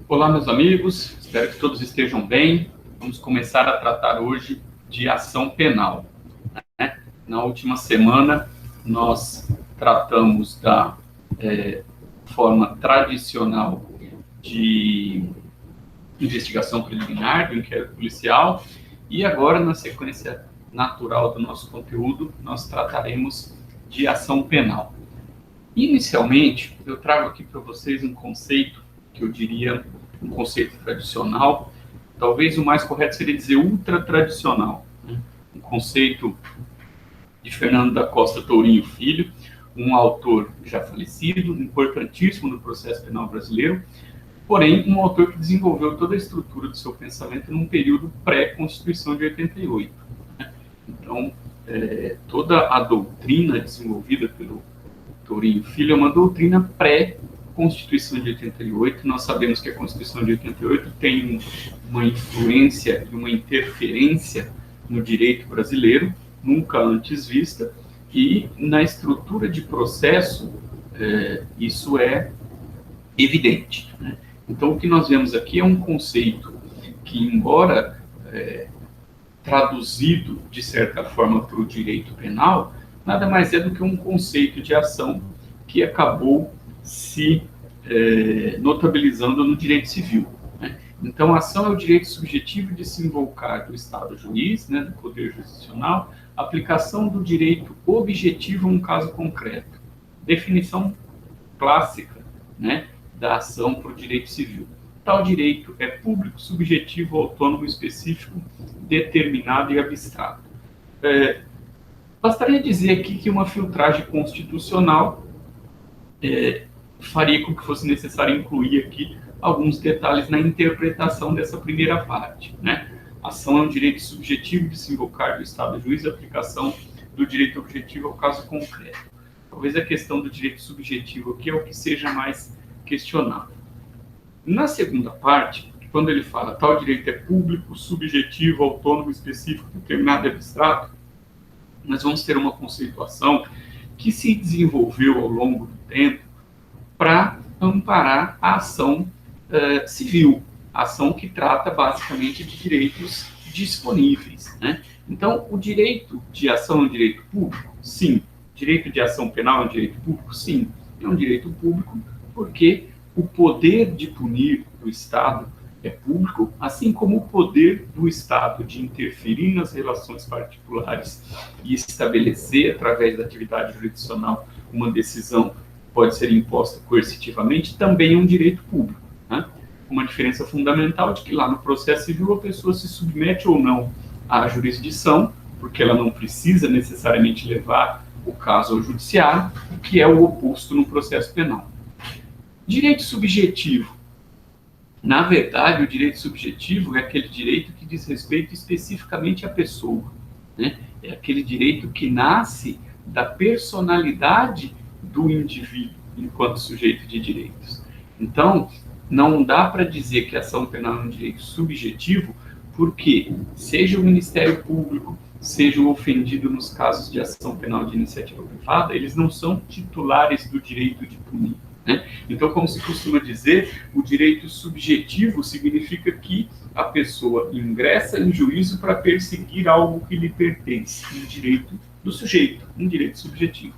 Olá, meus amigos, espero que todos estejam bem. Vamos começar a tratar hoje de ação penal. Na última semana, nós tratamos da forma tradicional de investigação preliminar, do inquérito policial, e agora, na sequência natural do nosso conteúdo, nós trataremos de ação penal. Inicialmente, eu trago aqui para vocês um conceito que eu diria um conceito tradicional, talvez o mais correto seria dizer ultra-tradicional, né? Um conceito de Fernando da Costa Tourinho Filho, um autor já falecido, importantíssimo no processo penal brasileiro, porém um autor que desenvolveu toda a estrutura do seu pensamento num período pré-Constituição de 88. Então, toda a doutrina desenvolvida pelo Tourinho Filho é uma doutrina pré-Constituição de 88. Nós sabemos que a Constituição de 88 tem uma influência e uma interferência no direito brasileiro, nunca antes vista, e na estrutura de processo isso é evidente, né? Então, o que nós vemos aqui é um conceito que, embora traduzido, de certa forma, para o direito penal, nada mais é do que um conceito de ação que acabou se notabilizando no direito civil, né? Então, a ação é o direito subjetivo de se invocar do Estado juiz, né, do Poder Jurisdicional, aplicação do direito objetivo a um caso concreto. Definição clássica, né, da ação para o direito civil. Tal direito é público, subjetivo, autônomo, específico, determinado e abstrato. Bastaria dizer aqui que uma filtragem constitucional faria com que fosse necessário incluir aqui alguns detalhes na interpretação dessa primeira parte, né? Ação é um direito subjetivo de se invocar do Estado juiz, a aplicação do direito objetivo ao caso concreto. Talvez a questão do direito subjetivo aqui é o que seja mais questionável. Na segunda parte, quando ele fala tal direito é público, subjetivo, autônomo, específico, determinado e abstrato, nós vamos ter uma conceituação que se desenvolveu ao longo do tempo para amparar a ação civil, a ação que trata basicamente de direitos disponíveis, né? Então, o direito de ação é um direito público? Sim. Direito de ação penal é um direito público? Sim. É um direito público porque o poder de punir do Estado é público, assim como o poder do Estado de interferir nas relações particulares e estabelecer, através da atividade jurisdicional, uma decisão que pode ser imposta coercitivamente, também é um direito público, né? Uma diferença fundamental de que lá no processo civil a pessoa se submete ou não à jurisdição, porque ela não precisa necessariamente levar o caso ao judiciário, o que é o oposto no processo penal. Direito subjetivo. Na verdade, o direito subjetivo é aquele direito que diz respeito especificamente à pessoa, né? É aquele direito que nasce da personalidade do indivíduo enquanto sujeito de direitos. Então, não dá para dizer que a ação penal é um direito subjetivo, porque seja o Ministério Público, seja o ofendido nos casos de ação penal de iniciativa privada, eles não são titulares do direito de punir, né? Então, como se costuma dizer, o direito subjetivo significa que a pessoa ingressa em juízo para perseguir algo que lhe pertence, um direito do sujeito, um direito subjetivo.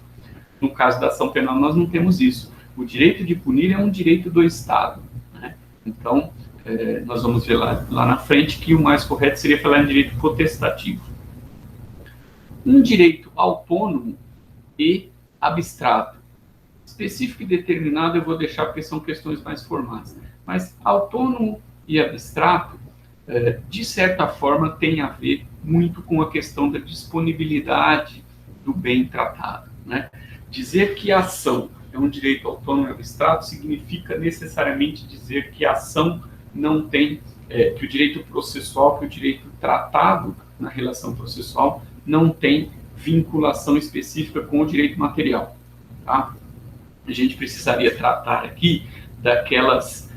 No caso da ação penal, nós não temos isso. O direito de punir é um direito do Estado, né? Então, nós vamos ver lá na frente que o mais correto seria falar em direito potestativo. Um direito autônomo e abstrato. Específico e determinado eu vou deixar porque são questões mais formais. Mas autônomo e abstrato, de certa forma, tem a ver muito com a questão da disponibilidade do bem tratado, né? Dizer que a ação é um direito autônomo e abstrato significa necessariamente dizer que a ação não tem, que o direito processual, que o direito tratado na relação processual não tem vinculação específica com o direito material, tá? A gente precisaria tratar aqui daquelas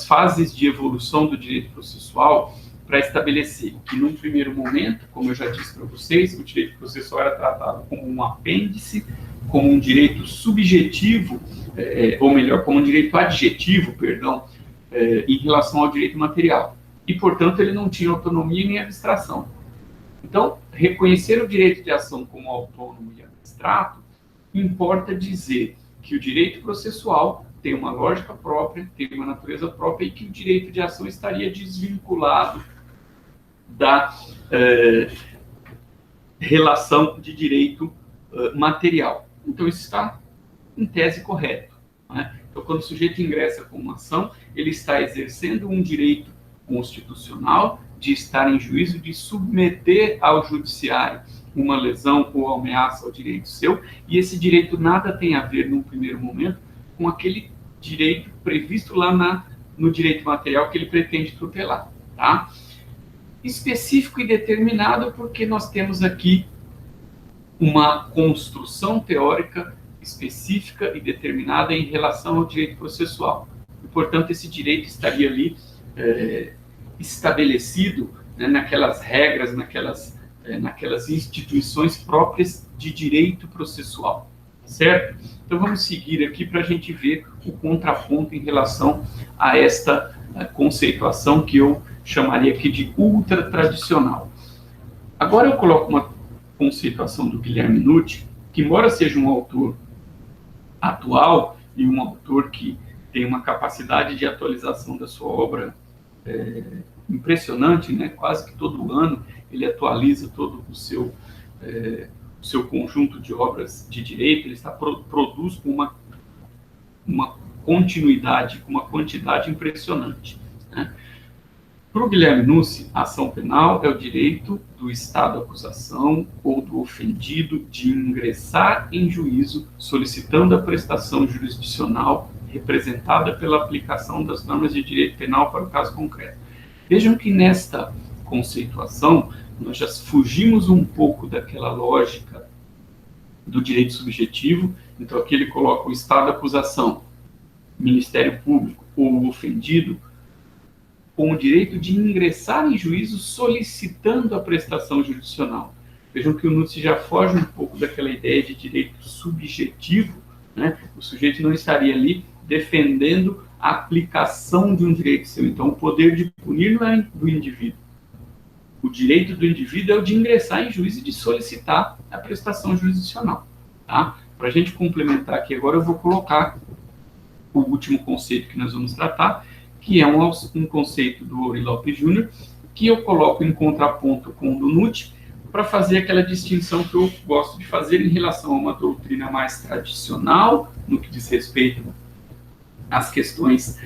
fases de evolução do direito processual para estabelecer que, num primeiro momento, como eu já disse para vocês, o direito processual era tratado como um apêndice como um direito subjetivo, ou melhor, como um direito adjetivo, perdão, em relação ao direito material. E, portanto, ele não tinha autonomia nem abstração. Então, reconhecer o direito de ação como autônomo e abstrato importa dizer que o direito processual tem uma lógica própria, tem uma natureza própria e que o direito de ação estaria desvinculado da relação de direito material. Então, isso está, em tese, correto, né? Então, quando o sujeito ingressa com uma ação, ele está exercendo um direito constitucional de estar em juízo, de submeter ao judiciário uma lesão ou ameaça ao direito seu, e esse direito nada tem a ver, num primeiro momento, com aquele direito previsto lá no direito material que ele pretende tutelar, tá? Específico e determinado, porque nós temos aqui uma construção teórica específica e determinada em relação ao direito processual. E, portanto, esse direito estaria ali estabelecido, né, naquelas regras, naquelas instituições próprias de direito processual, certo? Então, vamos seguir aqui para a gente ver o contraponto em relação a esta conceituação que eu chamaria aqui de ultra-tradicional. Agora eu coloco uma conceituação do Guilherme Nutt, que, embora seja um autor atual e um autor que tem uma capacidade de atualização da sua obra impressionante, né? Quase que todo ano ele atualiza todo o seu conjunto de obras de direito, ele produz com uma continuidade, com uma quantidade impressionante, né? Para o Guilherme Nutt, a ação penal é o direito do estado acusação ou do ofendido de ingressar em juízo solicitando a prestação jurisdicional representada pela aplicação das normas de direito penal para o caso concreto. Vejam que nesta conceituação nós já fugimos um pouco daquela lógica do direito subjetivo. Então aqui ele coloca o estado acusação, Ministério Público ou o ofendido com o direito de ingressar em juízo solicitando a prestação jurisdicional. Vejam que o Nutt já foge um pouco daquela ideia de direito subjetivo, né? O sujeito não estaria ali defendendo a aplicação de um direito seu. Então, o poder de punir não é do indivíduo. O direito do indivíduo é o de ingressar em juízo e de solicitar a prestação jurisdicional, tá? Para a gente complementar aqui agora, eu vou colocar o último conceito que nós vamos tratar, que é um conceito do Aury Lopes Júnior, que eu coloco em contraponto com o do Nutt, para fazer aquela distinção que eu gosto de fazer em relação a uma doutrina mais tradicional, no que diz respeito às questões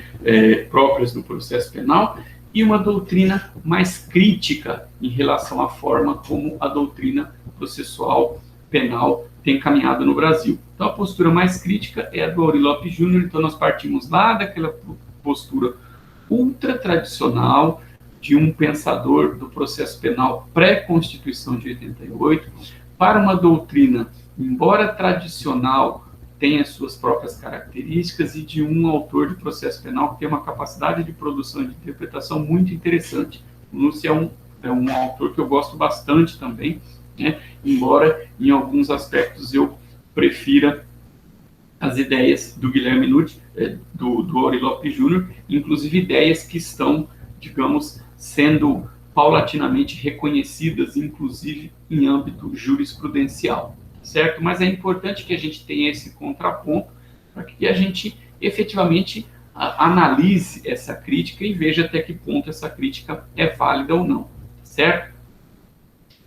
próprias do processo penal, e uma doutrina mais crítica em relação à forma como a doutrina processual penal tem caminhado no Brasil. Então, a postura mais crítica é a do Aury Lopes Júnior. Então, nós partimos lá daquela postura ultra-tradicional de um pensador do processo penal pré-Constituição de 88 para uma doutrina, embora tradicional, tenha suas próprias características, e de um autor de processo penal que tem uma capacidade de produção e de interpretação muito interessante. O Nutt é um autor que eu gosto bastante também, né? Embora em alguns aspectos eu prefira as ideias do Guilherme Nutt, do Aury Lopes Júnior, inclusive ideias que estão, digamos, sendo paulatinamente reconhecidas, inclusive em âmbito jurisprudencial, certo? Mas é importante que a gente tenha esse contraponto para que a gente efetivamente analise essa crítica e veja até que ponto essa crítica é válida ou não, certo?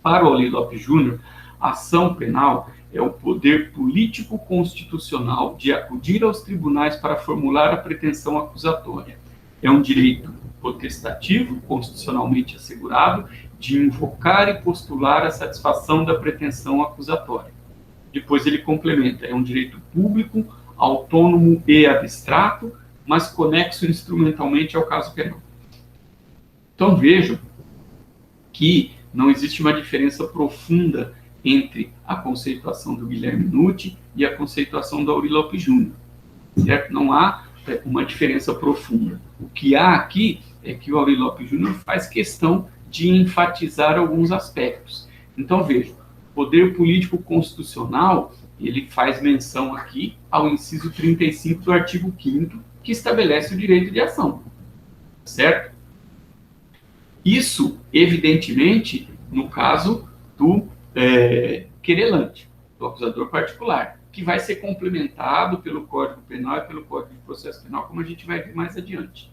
Para o Aury Lopes Júnior, a ação penal é o poder político constitucional de acudir aos tribunais para formular a pretensão acusatória. É um direito potestativo, constitucionalmente assegurado, de invocar e postular a satisfação da pretensão acusatória. Depois ele complementa, é um direito público, autônomo e abstrato, mas conexo instrumentalmente ao caso penal. Então vejam que não existe uma diferença profunda entre a conceituação do Guilherme Nutt e a conceituação do Aury Lopes Júnior, certo? Não há uma diferença profunda. O que há aqui é que o Aury Lopes Júnior faz questão de enfatizar alguns aspectos. Então, veja, poder político constitucional ele faz menção aqui ao inciso 35 do artigo 5º, que estabelece o direito de ação, certo? Isso, evidentemente, no caso do querelante, do acusador particular, que vai ser complementado pelo Código Penal e pelo Código de Processo Penal, como a gente vai ver mais adiante.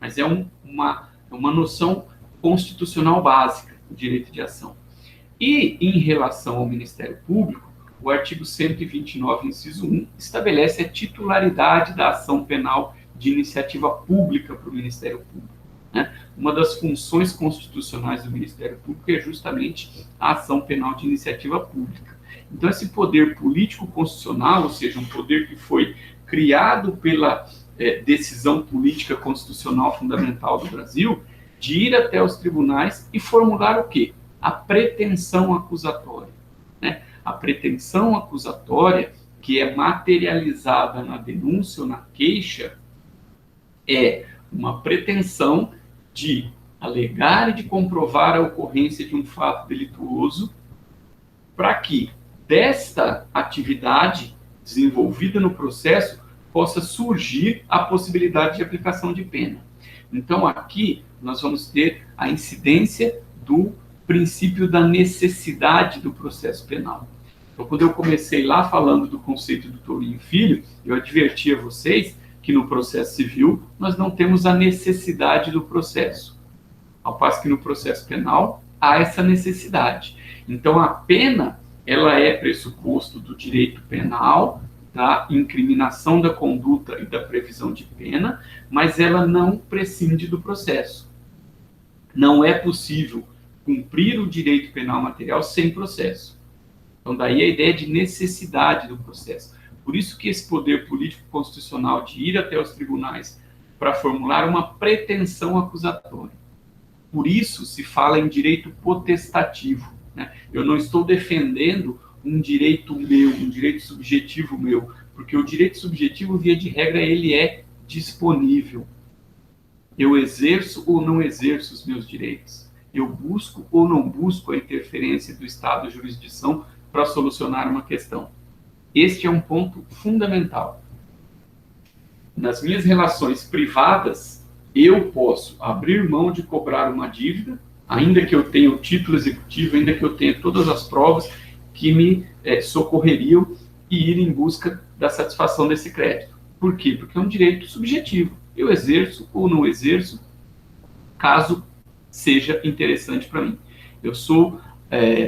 Mas é uma noção constitucional básica, o direito de ação. E, em relação ao Ministério Público, o artigo 129, inciso 1, estabelece a titularidade da ação penal de iniciativa pública para o Ministério Público, né? Uma das funções constitucionais do Ministério Público é justamente a ação penal de iniciativa pública. Então, esse poder político constitucional, ou seja, um poder que foi criado pela decisão política constitucional fundamental do Brasil, de ir até os tribunais e formular o quê? A pretensão acusatória, né? A pretensão acusatória, que é materializada na denúncia ou na queixa, é uma pretensão de alegar e de comprovar a ocorrência de um fato delituoso para que desta atividade desenvolvida no processo possa surgir a possibilidade de aplicação de pena. Então, aqui nós vamos ter a incidência do princípio da necessidade do processo penal. Então, quando eu comecei lá falando do conceito do Tourinho Filho, eu adverti a vocês que no processo civil nós não temos a necessidade do processo, ao passo que no processo penal há essa necessidade. Então, a pena, ela é pressuposto do direito penal, da incriminação da conduta e da previsão de pena, mas ela não prescinde do processo. Não é possível cumprir o direito penal material sem processo. Então, daí a ideia de necessidade do processo. Por isso que esse poder político constitucional de ir até os tribunais para formular uma pretensão acusatória. Por isso se fala em direito potestativo, né? Eu não estou defendendo um direito meu, um direito subjetivo meu, porque o direito subjetivo, via de regra, ele é disponível. Eu exerço ou não exerço os meus direitos. Eu busco ou não busco a interferência do Estado, a jurisdição, para solucionar uma questão. Este é um ponto fundamental. Nas minhas relações privadas, eu posso abrir mão de cobrar uma dívida, ainda que eu tenha o título executivo, ainda que eu tenha todas as provas que me socorreriam e ir em busca da satisfação desse crédito. Por quê? Porque é um direito subjetivo. Eu exerço ou não exerço, caso seja interessante para mim. Eu sou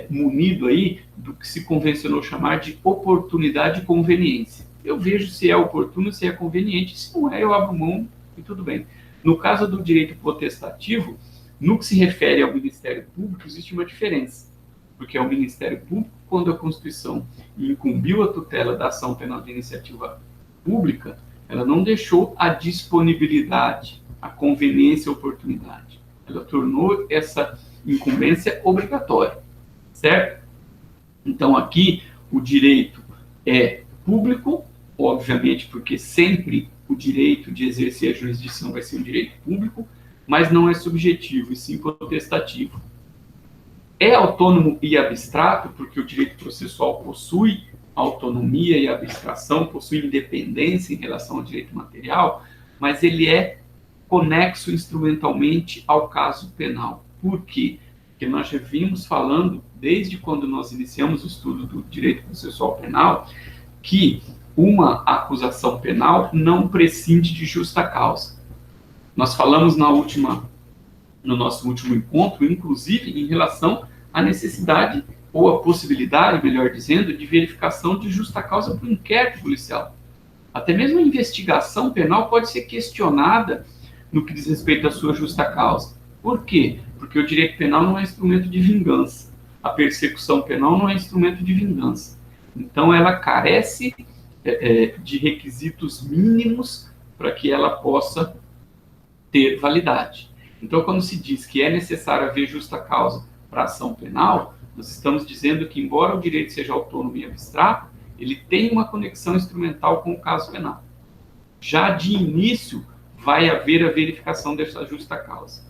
munido aí do que se convencionou chamar de oportunidade e conveniência. Eu vejo se é oportuno, se é conveniente, se não é, eu abro mão e tudo bem. No caso do direito potestativo, no que se refere ao Ministério Público, existe uma diferença, porque é o Ministério Público, quando a Constituição incumbiu a tutela da ação penal de iniciativa pública, ela não deixou a disponibilidade, a conveniência, a oportunidade. Ela tornou essa incumbência obrigatória, certo? Então, aqui, o direito é público, obviamente, porque sempre o direito de exercer a jurisdição vai ser um direito público, mas não é subjetivo, e sim potestativo. É autônomo e abstrato, porque o direito processual possui autonomia e abstração, possui independência em relação ao direito material, mas ele é conexo instrumentalmente ao caso penal. Por quê? Porque nós já vimos falando, desde quando nós iniciamos o estudo do direito processual penal, que uma acusação penal não prescinde de justa causa. Nós falamos no nosso último encontro, inclusive, em relação à necessidade, ou a possibilidade, melhor dizendo, de verificação de justa causa para o inquérito policial. Até mesmo a investigação penal pode ser questionada no que diz respeito à sua justa causa. Por quê? Porque o direito penal não é instrumento de vingança. A persecução penal não é instrumento de vingança. Então, ela carece de requisitos mínimos para que ela possa ter validade. Então, quando se diz que é necessário haver justa causa para a ação penal, nós estamos dizendo que, embora o direito seja autônomo e abstrato, ele tem uma conexão instrumental com o caso penal. Já de início, vai haver a verificação dessa justa causa.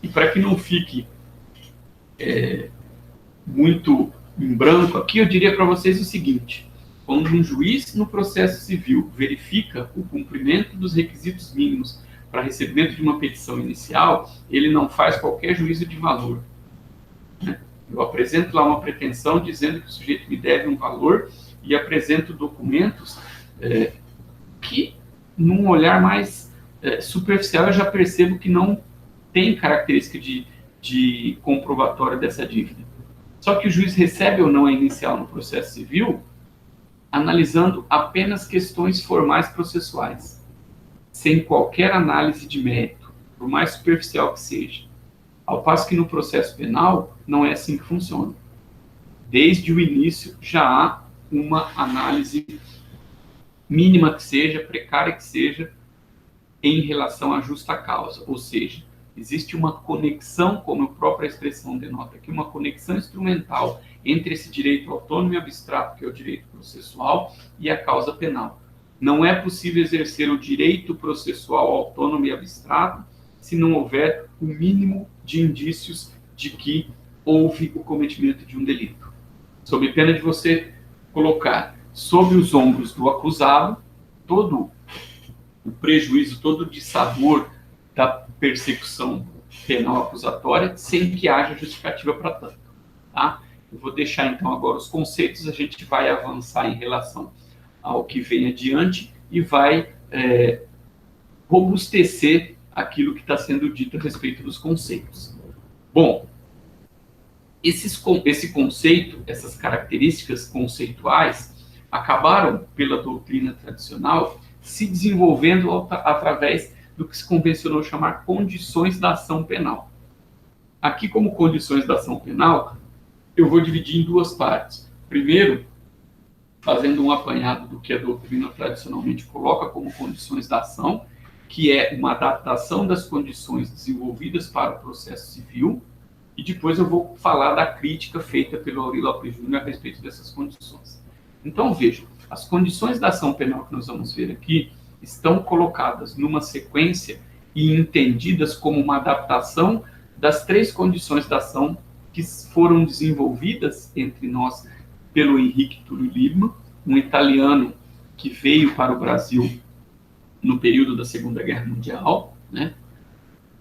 E para que não fique muito em branco aqui, eu diria para vocês o seguinte: quando um juiz no processo civil verifica o cumprimento dos requisitos mínimos para recebimento de uma petição inicial, ele não faz qualquer juízo de valor. Eu apresento lá uma pretensão dizendo que o sujeito me deve um valor e apresento documentos que, num olhar mais superficial, eu já percebo que não tem característica de comprovatória dessa dívida. Só que o juiz recebe ou não a inicial no processo civil, analisando apenas questões formais processuais, sem qualquer análise de mérito, por mais superficial que seja. Ao passo que no processo penal, não é assim que funciona. Desde o início, já há uma análise mínima que seja, precária que seja, em relação à justa causa. Ou seja, existe uma conexão, como a própria expressão denota aqui, uma conexão instrumental entre esse direito autônomo e abstrato, que é o direito processual, e a causa penal. Não é possível exercer o direito processual autônomo e abstrato se não houver o mínimo de indícios de que houve o cometimento de um delito. Sob pena de você colocar sobre os ombros do acusado todo o prejuízo, todo o dissabor da persecução penal acusatória, sem que haja justificativa para tanto. Tá? Eu vou deixar então agora os conceitos, a gente vai avançar em relação ao que vem adiante e vai robustecer aquilo que está sendo dito a respeito dos conceitos. Bom, esse conceito, essas características conceituais, acabaram, pela doutrina tradicional, se desenvolvendo através do que se convencionou chamar condições da ação penal. Aqui, como condições da ação penal, eu vou dividir em duas partes. Primeiro, fazendo um apanhado do que a doutrina tradicionalmente coloca como condições da ação, que é uma adaptação das condições desenvolvidas para o processo civil, e depois eu vou falar da crítica feita pelo Aurélio Lopes Júnior a respeito dessas condições. Então, vejam, as condições da ação penal que nós vamos ver aqui estão colocadas numa sequência e entendidas como uma adaptação das três condições da ação que foram desenvolvidas entre nós pelo Henrique Túlio Liebmann, um italiano que veio para o Brasil no período da Segunda Guerra Mundial, né,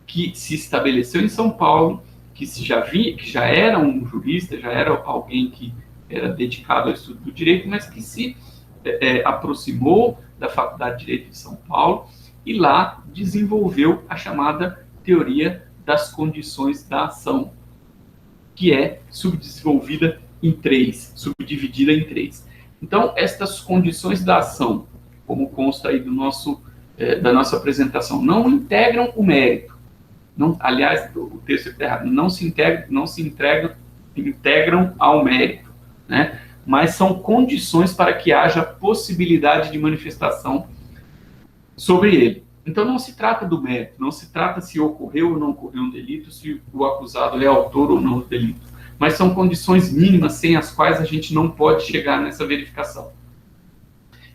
que se estabeleceu em São Paulo, que já era um jurista, já era alguém que era dedicado ao estudo do direito, mas que se aproximou da Faculdade de Direito de São Paulo e lá desenvolveu a chamada teoria das condições da ação, que é subdividida em três. Então, estas condições da ação, como consta aí da nossa apresentação, não integram o mérito. Não, aliás, o texto está errado, não se integram ao mérito, né? Mas são condições para que haja possibilidade de manifestação sobre ele. Então não se trata do mérito, não se trata se ocorreu ou não ocorreu um delito, se o acusado é autor ou não do delito, mas são condições mínimas sem as quais a gente não pode chegar nessa verificação.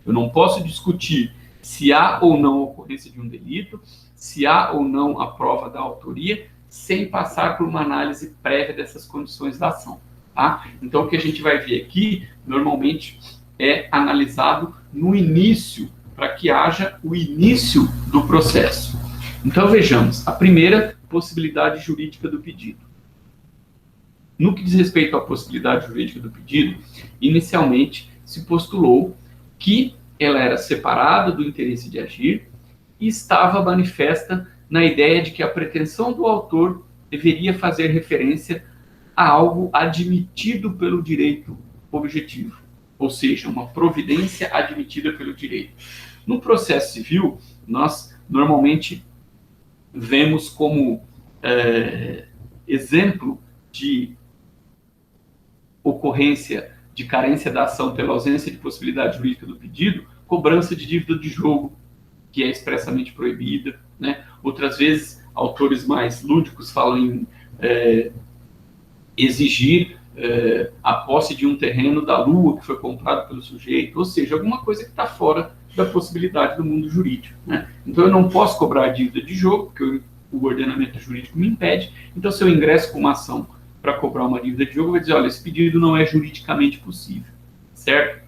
Eu não posso discutir se há ou não a ocorrência de um delito, se há ou não a prova da autoria, sem passar por uma análise prévia dessas condições da ação. Tá? Então, o que a gente vai ver aqui, normalmente, é analisado no início, para que haja o início do processo. Então, vejamos. A primeira, possibilidade jurídica do pedido. No que diz respeito à possibilidade jurídica do pedido, inicialmente se postulou que ela era separada do interesse de agir e estava manifesta na ideia de que a pretensão do autor deveria fazer referência a algo admitido pelo direito objetivo, ou seja, uma providência admitida pelo direito. No processo civil, nós normalmente vemos como exemplo de ocorrência de carência da ação pela ausência de possibilidade jurídica do pedido, cobrança de dívida de jogo, que é expressamente proibida, né? Outras vezes, autores mais lúdicos falam em exigir a posse de um terreno da Lua que foi comprado pelo sujeito, ou seja, alguma coisa que está fora da possibilidade do mundo jurídico, né? Então, eu não posso cobrar a dívida de jogo, porque o ordenamento jurídico me impede. Então, se eu ingresso com uma ação para cobrar uma dívida de jogo, eu vou dizer, olha, esse pedido não é juridicamente possível, certo?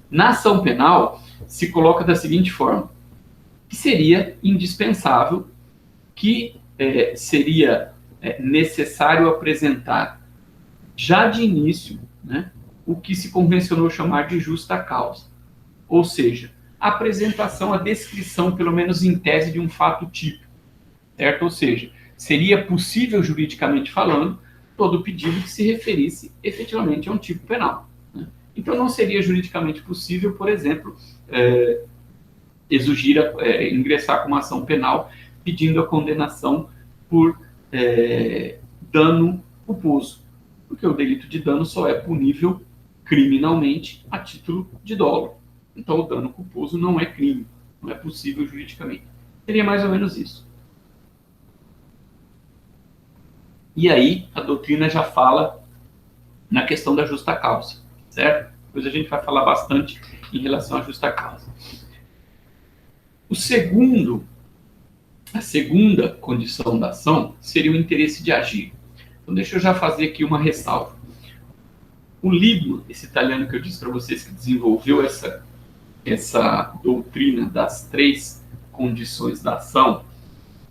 Na ação penal, se coloca da seguinte forma, que seria indispensável, que seria necessário apresentar já de início, né, o que se convencionou chamar de justa causa. Ou seja, a apresentação, a descrição, pelo menos em tese, de um fato típico, certo? Ou seja, seria possível, juridicamente falando, todo pedido que se referisse efetivamente a um tipo penal, né? Então, não seria juridicamente possível, por exemplo, ingressar com uma ação penal pedindo a condenação por dano culposo, porque o delito de dano só é punível criminalmente a título de dolo. Então, o dano culposo não é crime, não é possível juridicamente. Seria mais ou menos isso. E aí, a doutrina já fala na questão da justa causa, certo? Depois a gente vai falar bastante em relação à justa causa. A segunda condição da ação seria o interesse de agir. Então, deixa eu já fazer aqui uma ressalva. O Liebman, esse italiano que eu disse para vocês que desenvolveu essa doutrina das 3 condições da ação,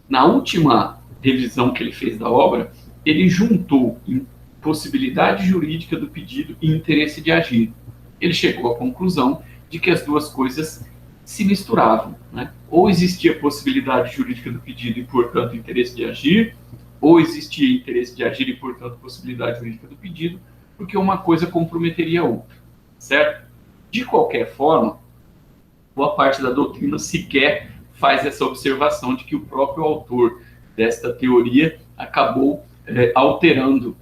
na última revisão que ele fez da obra, ele juntou possibilidade jurídica do pedido e interesse de agir. Ele chegou à conclusão de que as duas coisas se misturavam, né? Ou existia possibilidade jurídica do pedido e, portanto, interesse de agir, ou existia interesse de agir e, portanto, possibilidade jurídica do pedido, porque uma coisa comprometeria a outra, certo? De qualquer forma, boa parte da doutrina sequer faz essa observação de que o próprio autor desta teoria acabou alterando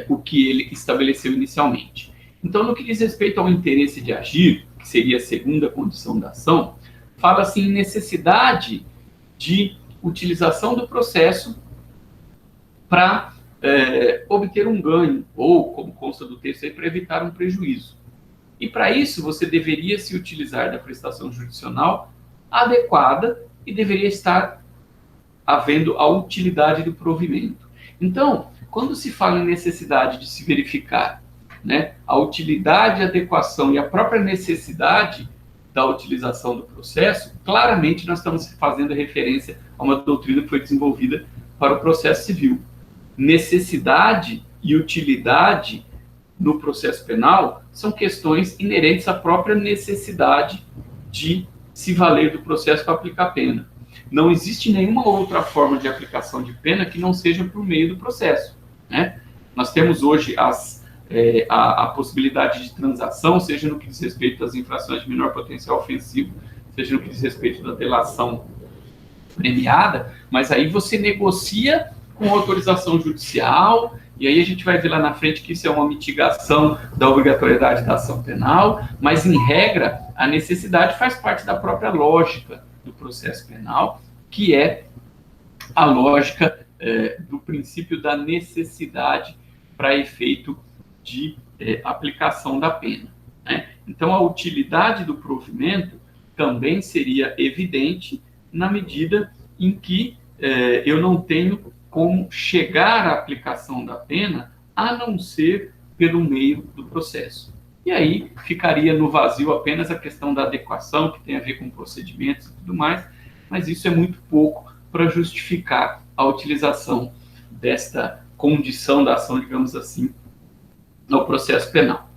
o que ele estabeleceu inicialmente. Então, no que diz respeito ao interesse de agir, que seria a segunda condição da ação, fala-se em necessidade de utilização do processo para obter um ganho, ou, como consta do texto, para evitar um prejuízo. E para isso, você deveria se utilizar da prestação jurisdicional adequada e deveria estar havendo a utilidade do provimento. Então, quando se fala em necessidade de se verificar, né, a utilidade, a adequação e a própria necessidade da utilização do processo, claramente nós estamos fazendo referência a uma doutrina que foi desenvolvida para o processo civil. Necessidade e utilidade no processo penal são questões inerentes à própria necessidade de se valer do processo para aplicar pena. Não existe nenhuma outra forma de aplicação de pena que não seja por meio do processo, né? Nós temos hoje a possibilidade de transação, seja no que diz respeito às infrações de menor potencial ofensivo, seja no que diz respeito da delação premiada, mas aí você negocia com autorização judicial, e aí a gente vai ver lá na frente que isso é uma mitigação da obrigatoriedade da ação penal, mas, em regra, a necessidade faz parte da própria lógica do processo penal, que é a lógica do princípio da necessidade para efeito de aplicação da pena, né? Então, a utilidade do provimento também seria evidente na medida em que eu não tenho como chegar à aplicação da pena a não ser pelo meio do processo. E aí ficaria no vazio apenas a questão da adequação, que tem a ver com procedimentos e tudo mais, mas isso é muito pouco para justificar a utilização desta condição da ação, digamos assim, no processo penal.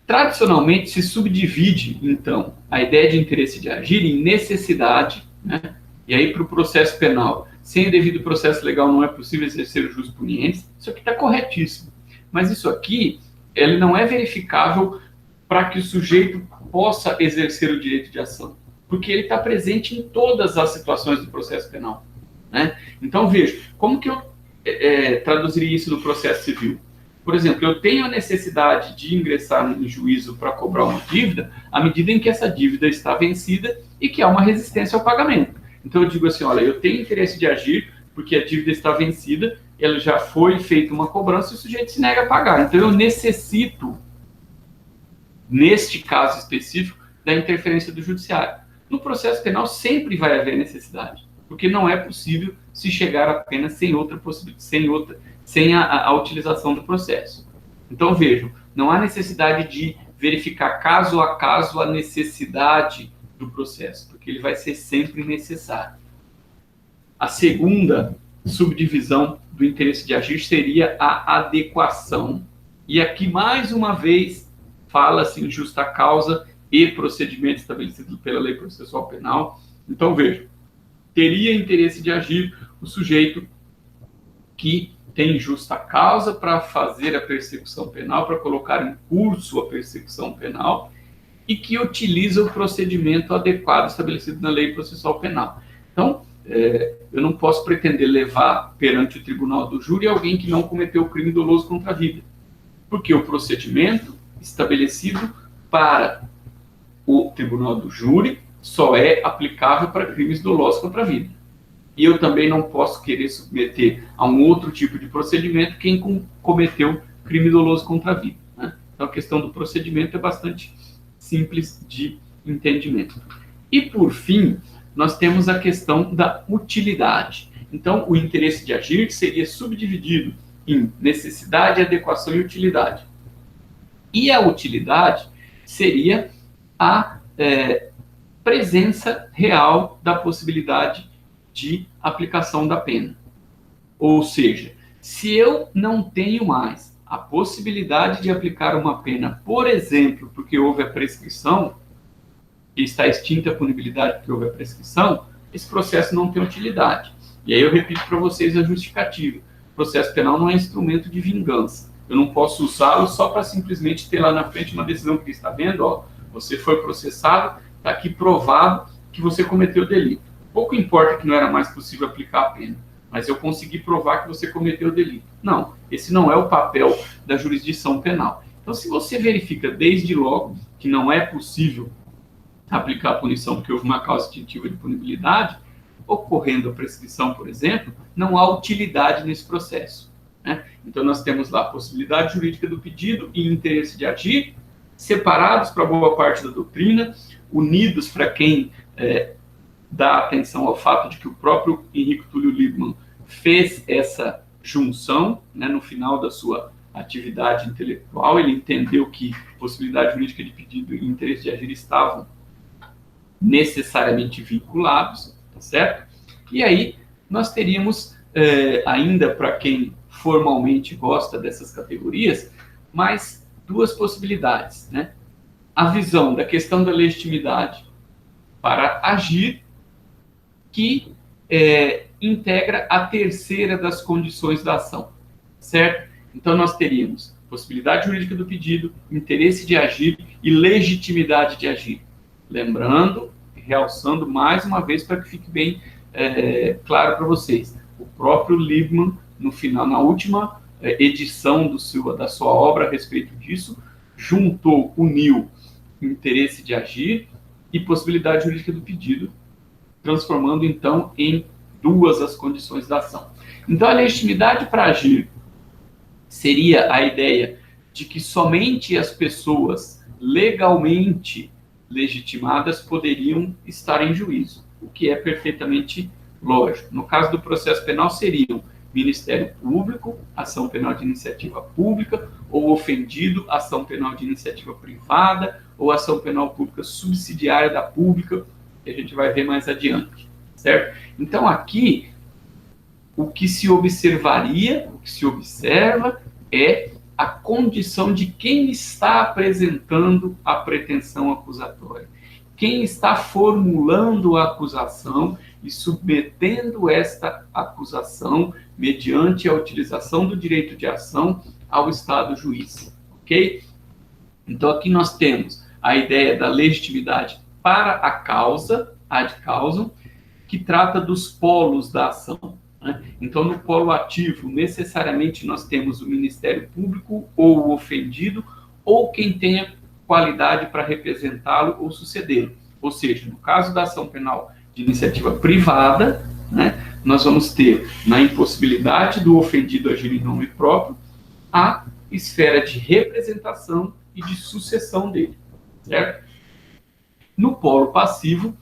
Tradicionalmente se subdivide, então, a ideia de interesse de agir em necessidade, né? E aí, para o processo penal, sem o devido processo legal não é possível exercer o jus puniens. Isso aqui está corretíssimo. Mas isso aqui, ele não é verificável para que o sujeito possa exercer o direito de ação, porque ele está presente em todas as situações do processo penal, né? Então, veja, como que eu traduziria isso no processo civil? Por exemplo, eu tenho a necessidade de ingressar no juízo para cobrar uma dívida à medida em que essa dívida está vencida e que há uma resistência ao pagamento. Então eu digo assim, olha, eu tenho interesse de agir porque a dívida está vencida, ela já foi feita uma cobrança e o sujeito se nega a pagar. Então eu necessito, neste caso específico, da interferência do judiciário. No processo penal sempre vai haver necessidade, porque não é possível se chegar apenas sem a utilização do processo. Então vejam, não há necessidade de verificar caso a caso a necessidade do processo, porque ele vai ser sempre necessário. A segunda subdivisão do interesse de agir seria a adequação. E aqui, mais uma vez, fala-se em justa causa e procedimento estabelecido pela lei processual penal. Então, veja, teria interesse de agir o sujeito que tem justa causa para fazer a persecução penal, para colocar em curso a persecução penal, e que utiliza o procedimento adequado estabelecido na lei processual penal. Então, eu não posso pretender levar perante o tribunal do júri alguém que não cometeu crime doloso contra a vida, porque o procedimento estabelecido para o tribunal do júri só é aplicável para crimes dolosos contra a vida. E eu também não posso querer submeter a um outro tipo de procedimento quem cometeu crime doloso contra a vida, né? Então, a questão do procedimento é bastante simples de entendimento. E, por fim, nós temos a questão da utilidade. Então, o interesse de agir seria subdividido em necessidade, adequação e utilidade. E a utilidade seria a presença real da possibilidade de aplicação da pena. Ou seja, se eu não tenho mais a possibilidade de aplicar uma pena, por exemplo, porque houve a prescrição, e está extinta a punibilidade porque houve a prescrição, esse processo não tem utilidade. E aí eu repito para vocês a justificativa. O processo penal não é instrumento de vingança. Eu não posso usá-lo só para simplesmente ter lá na frente uma decisão que está vendo, ó, você foi processado, está aqui provado que você cometeu delito. Pouco importa que não era mais possível aplicar a pena, mas eu consegui provar que você cometeu delito. Não, esse não é o papel da jurisdição penal. Então, se você verifica desde logo que não é possível aplicar a punição porque houve uma causa extintiva de punibilidade, ocorrendo a prescrição, por exemplo, não há utilidade nesse processo, né? Então, nós temos lá a possibilidade jurídica do pedido e interesse de agir, separados para boa parte da doutrina, unidos para quem dá atenção ao fato de que o próprio Henrique Túlio Liebmann fez essa junção, né, no final da sua atividade intelectual. Ele entendeu que possibilidade jurídica de pedido e interesse de agir estavam necessariamente vinculados, tá certo? E aí nós teríamos, ainda para quem formalmente gosta dessas categorias, mais duas possibilidades, né? A visão da questão da legitimidade para agir, que integra a terceira das condições da ação, certo? Então, nós teríamos possibilidade jurídica do pedido, interesse de agir e legitimidade de agir. Lembrando, realçando mais uma vez para que fique bem claro para vocês, o próprio Liebmann, no final, na última edição da sua obra a respeito disso, uniu interesse de agir e possibilidade jurídica do pedido, transformando, então, em duas as condições da ação. Então, a legitimidade para agir seria a ideia de que somente as pessoas legalmente legitimadas poderiam estar em juízo, o que é perfeitamente lógico. No caso do processo penal, seriam Ministério Público, ação penal de iniciativa pública, ou ofendido, ação penal de iniciativa privada, ou ação penal pública subsidiária da pública, que a gente vai ver mais adiante, certo? Então, aqui, o que se observaria, o que se observa é a condição de quem está apresentando a pretensão acusatória, quem está formulando a acusação e submetendo esta acusação mediante a utilização do direito de ação ao Estado juiz, ok? Então, aqui nós temos a ideia da legitimidade para a causa, ad causam, que trata dos polos da ação, né? Então, no polo ativo, necessariamente nós temos o Ministério Público ou o ofendido, ou quem tenha qualidade para representá-lo ou sucedê-lo. Ou seja, no caso da ação penal de iniciativa privada, né, nós vamos ter, na impossibilidade do ofendido agir em nome próprio, a esfera de representação e de sucessão dele, certo? No polo passivo,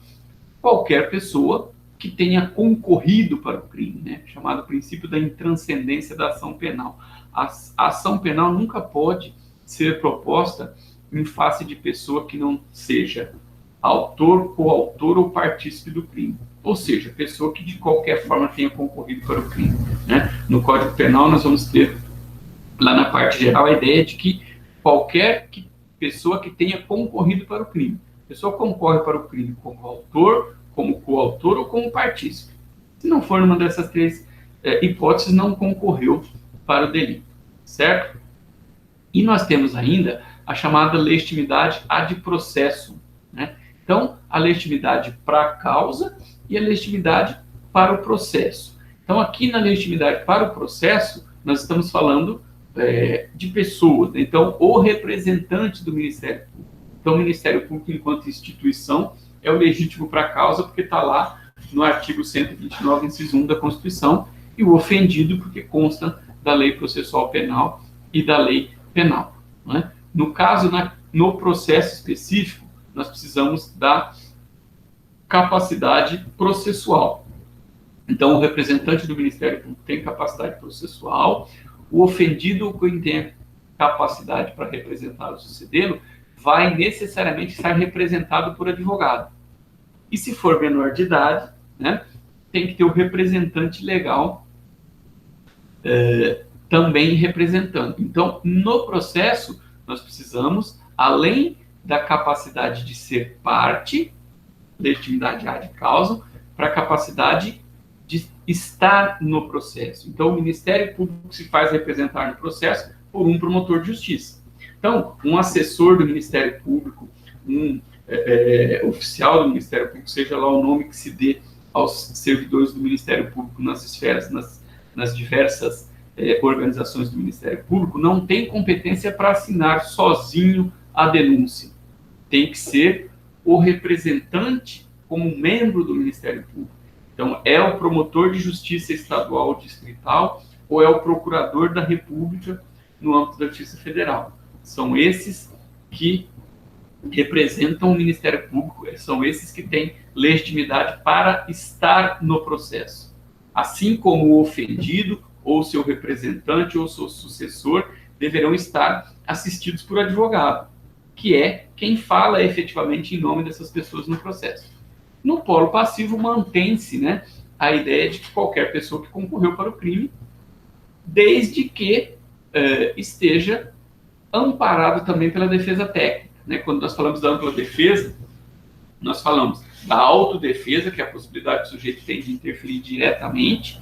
qualquer pessoa que tenha concorrido para o crime, né, chamado princípio da intranscendência da ação penal. A ação penal nunca pode ser proposta em face de pessoa que não seja autor, coautor ou partícipe do crime. Ou seja, pessoa que de qualquer forma tenha concorrido para o crime, né? No Código Penal nós vamos ter, lá na parte geral, a ideia de que qualquer pessoa que tenha concorrido para o crime. A pessoa concorre para o crime como autor, como coautor ou como partícipe. Se não for numa dessas três hipóteses, não concorreu para o delito, certo? E nós temos ainda a chamada legitimidade ad processo, né? Então, a legitimidade para a causa e a legitimidade para o processo. Então, aqui na legitimidade para o processo, nós estamos falando de pessoas. Então, o representante do Ministério Público. Então, o Ministério Público, enquanto instituição, é o legítimo para a causa, porque está lá no artigo 129, inciso 1 da Constituição, e o ofendido, porque consta da Lei Processual Penal e da Lei Penal. Né? No caso, no processo específico, nós precisamos da capacidade processual. Então, o representante do Ministério Público tem capacidade processual, o ofendido ou quem tem capacidade para representar ou sucedê-lo vai necessariamente estar representado por advogado. E se for menor de idade, né, tem que ter o representante legal também representando. Então, no processo, nós precisamos, além da capacidade de ser parte, legitimidade ad causa, para a capacidade de estar no processo. Então, o Ministério Público se faz representar no processo por um promotor de justiça. Então, um assessor do Ministério Público, um oficial do Ministério Público, seja lá o nome que se dê aos servidores do Ministério Público nas esferas, nas diversas organizações do Ministério Público, não tem competência para assinar sozinho a denúncia. Tem que ser o representante como membro do Ministério Público. Então, é o promotor de justiça estadual ou distrital ou é o procurador da República no âmbito da Justiça Federal. São esses que representam o Ministério Público, são esses que têm legitimidade para estar no processo. Assim como o ofendido, ou seu representante, ou seu sucessor, deverão estar assistidos por advogado, que é quem fala efetivamente em nome dessas pessoas no processo. No polo passivo, mantém-se, né, a ideia de que qualquer pessoa que concorreu para o crime, desde que esteja amparado também pela defesa técnica. Né? Quando nós falamos da ampla defesa, nós falamos da autodefesa, que é a possibilidade do sujeito tem de interferir diretamente,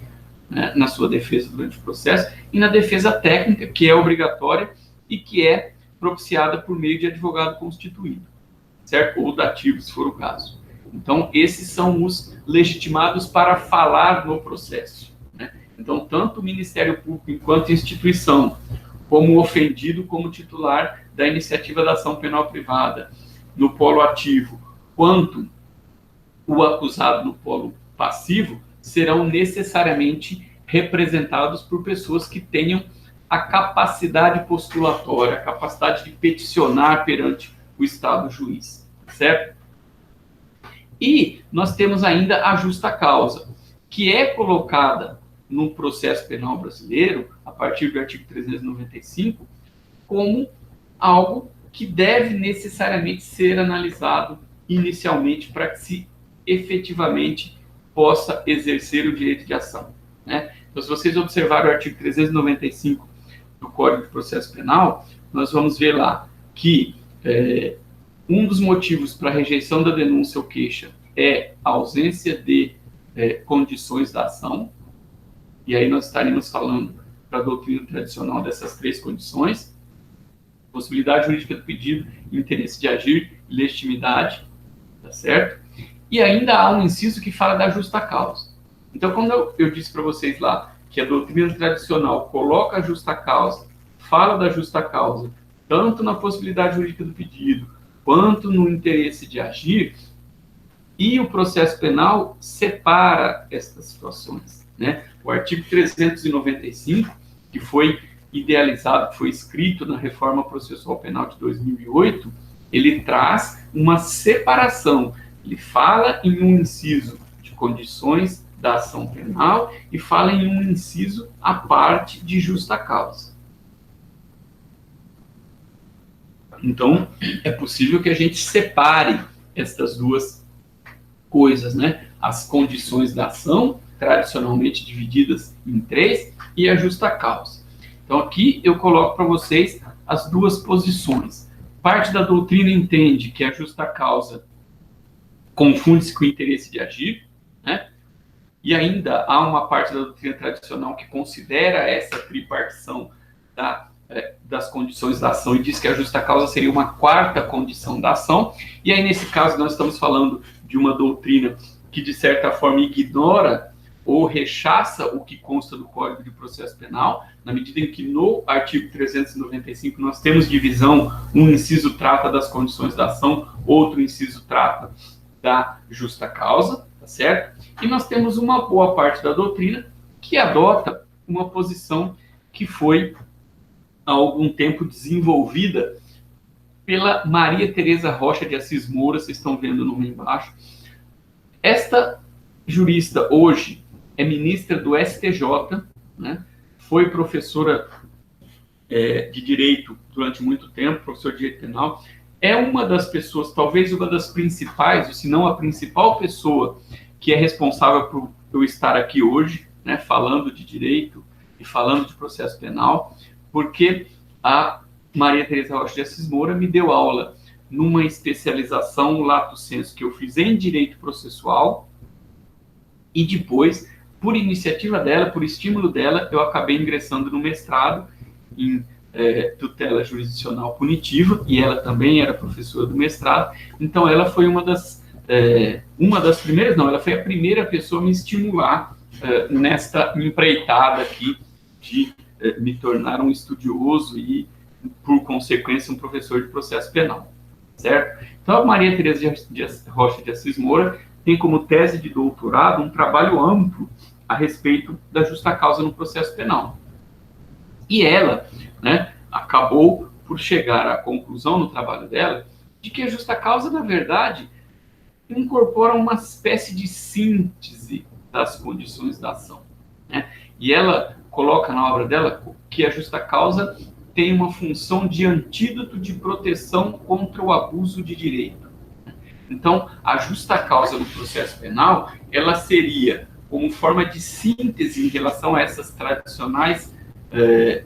né, na sua defesa durante o processo, e na defesa técnica, que é obrigatória e que é propiciada por meio de advogado constituído, certo? Ou dativo, se for o caso. Então, esses são os legitimados para falar no processo. Né? Então, tanto o Ministério Público, enquanto instituição, como ofendido como titular da iniciativa da ação penal privada no polo ativo, quanto o acusado no polo passivo, serão necessariamente representados por pessoas que tenham a capacidade postulatória, a capacidade de peticionar perante o Estado juiz, certo? E nós temos ainda a justa causa, que é colocada no processo penal brasileiro, a partir do artigo 395, como algo que deve necessariamente ser analisado inicialmente para que se efetivamente possa exercer o direito de ação. Né? Então, se vocês observarem o artigo 395 do Código de Processo Penal, nós vamos ver lá que um dos motivos para a rejeição da denúncia ou queixa é a ausência de condições da ação, e aí nós estaremos falando para a doutrina tradicional dessas três condições: possibilidade jurídica do pedido, interesse de agir e legitimidade, tá certo? E ainda há um inciso que fala da justa causa. Então, quando eu disse para vocês lá que a doutrina tradicional coloca a justa causa, fala da justa causa, tanto na possibilidade jurídica do pedido, quanto no interesse de agir, e o processo penal separa estas situações. Né? O artigo 395, que foi idealizado, que foi escrito na Reforma Processual Penal de 2008, ele traz uma separação. Ele fala em um inciso de condições da ação penal e fala em um inciso à parte de justa causa. Então, é possível que a gente separe essas duas coisas, né? As condições da ação, tradicionalmente divididas em três, e a justa causa. Então, aqui eu coloco para vocês as duas posições. Parte da doutrina entende que a justa causa confunde-se com o interesse de agir, né? E ainda há uma parte da doutrina tradicional que considera essa tripartição das condições da ação e diz que a justa causa seria uma quarta condição da ação. E aí, nesse caso, nós estamos falando de uma doutrina que, de certa forma, ignora ou rechaça o que consta do Código de Processo Penal, na medida em que no artigo 395 nós temos divisão, um inciso trata das condições da ação, outro inciso trata da justa causa, tá certo? E nós temos uma boa parte da doutrina que adota uma posição que foi há algum tempo desenvolvida pela Maria Tereza Rocha de Assis Moura, vocês estão vendo o nome embaixo. Esta jurista hoje é ministra do STJ, né? Foi professora de Direito durante muito tempo, professor de Direito Penal, é uma das pessoas, talvez uma das principais, ou se não a principal pessoa que é responsável por eu estar aqui hoje, né, falando de direito e falando de processo penal, porque a Maria Tereza Rocha de Assis Moura me deu aula numa especialização lato sensu que eu fiz em direito processual e depois, por iniciativa dela, por estímulo dela, eu acabei ingressando no mestrado em tutela jurisdicional punitiva, e ela também era professora do mestrado. Então ela foi uma das primeiras, não, ela foi a primeira pessoa a me estimular nesta empreitada aqui de me tornar um estudioso e, por consequência, um professor de processo penal, certo? Então a Maria Tereza Rocha de Assis Moura tem como tese de doutorado um trabalho amplo a respeito da justa causa no processo penal. E ela, né, acabou por chegar à conclusão no trabalho dela de que a justa causa, na verdade, incorpora uma espécie de síntese das condições da ação, né? E ela coloca na obra dela que a justa causa tem uma função de antídoto de proteção contra o abuso de direito. Então, a justa causa no processo penal, ela seria como forma de síntese em relação a essas tradicionais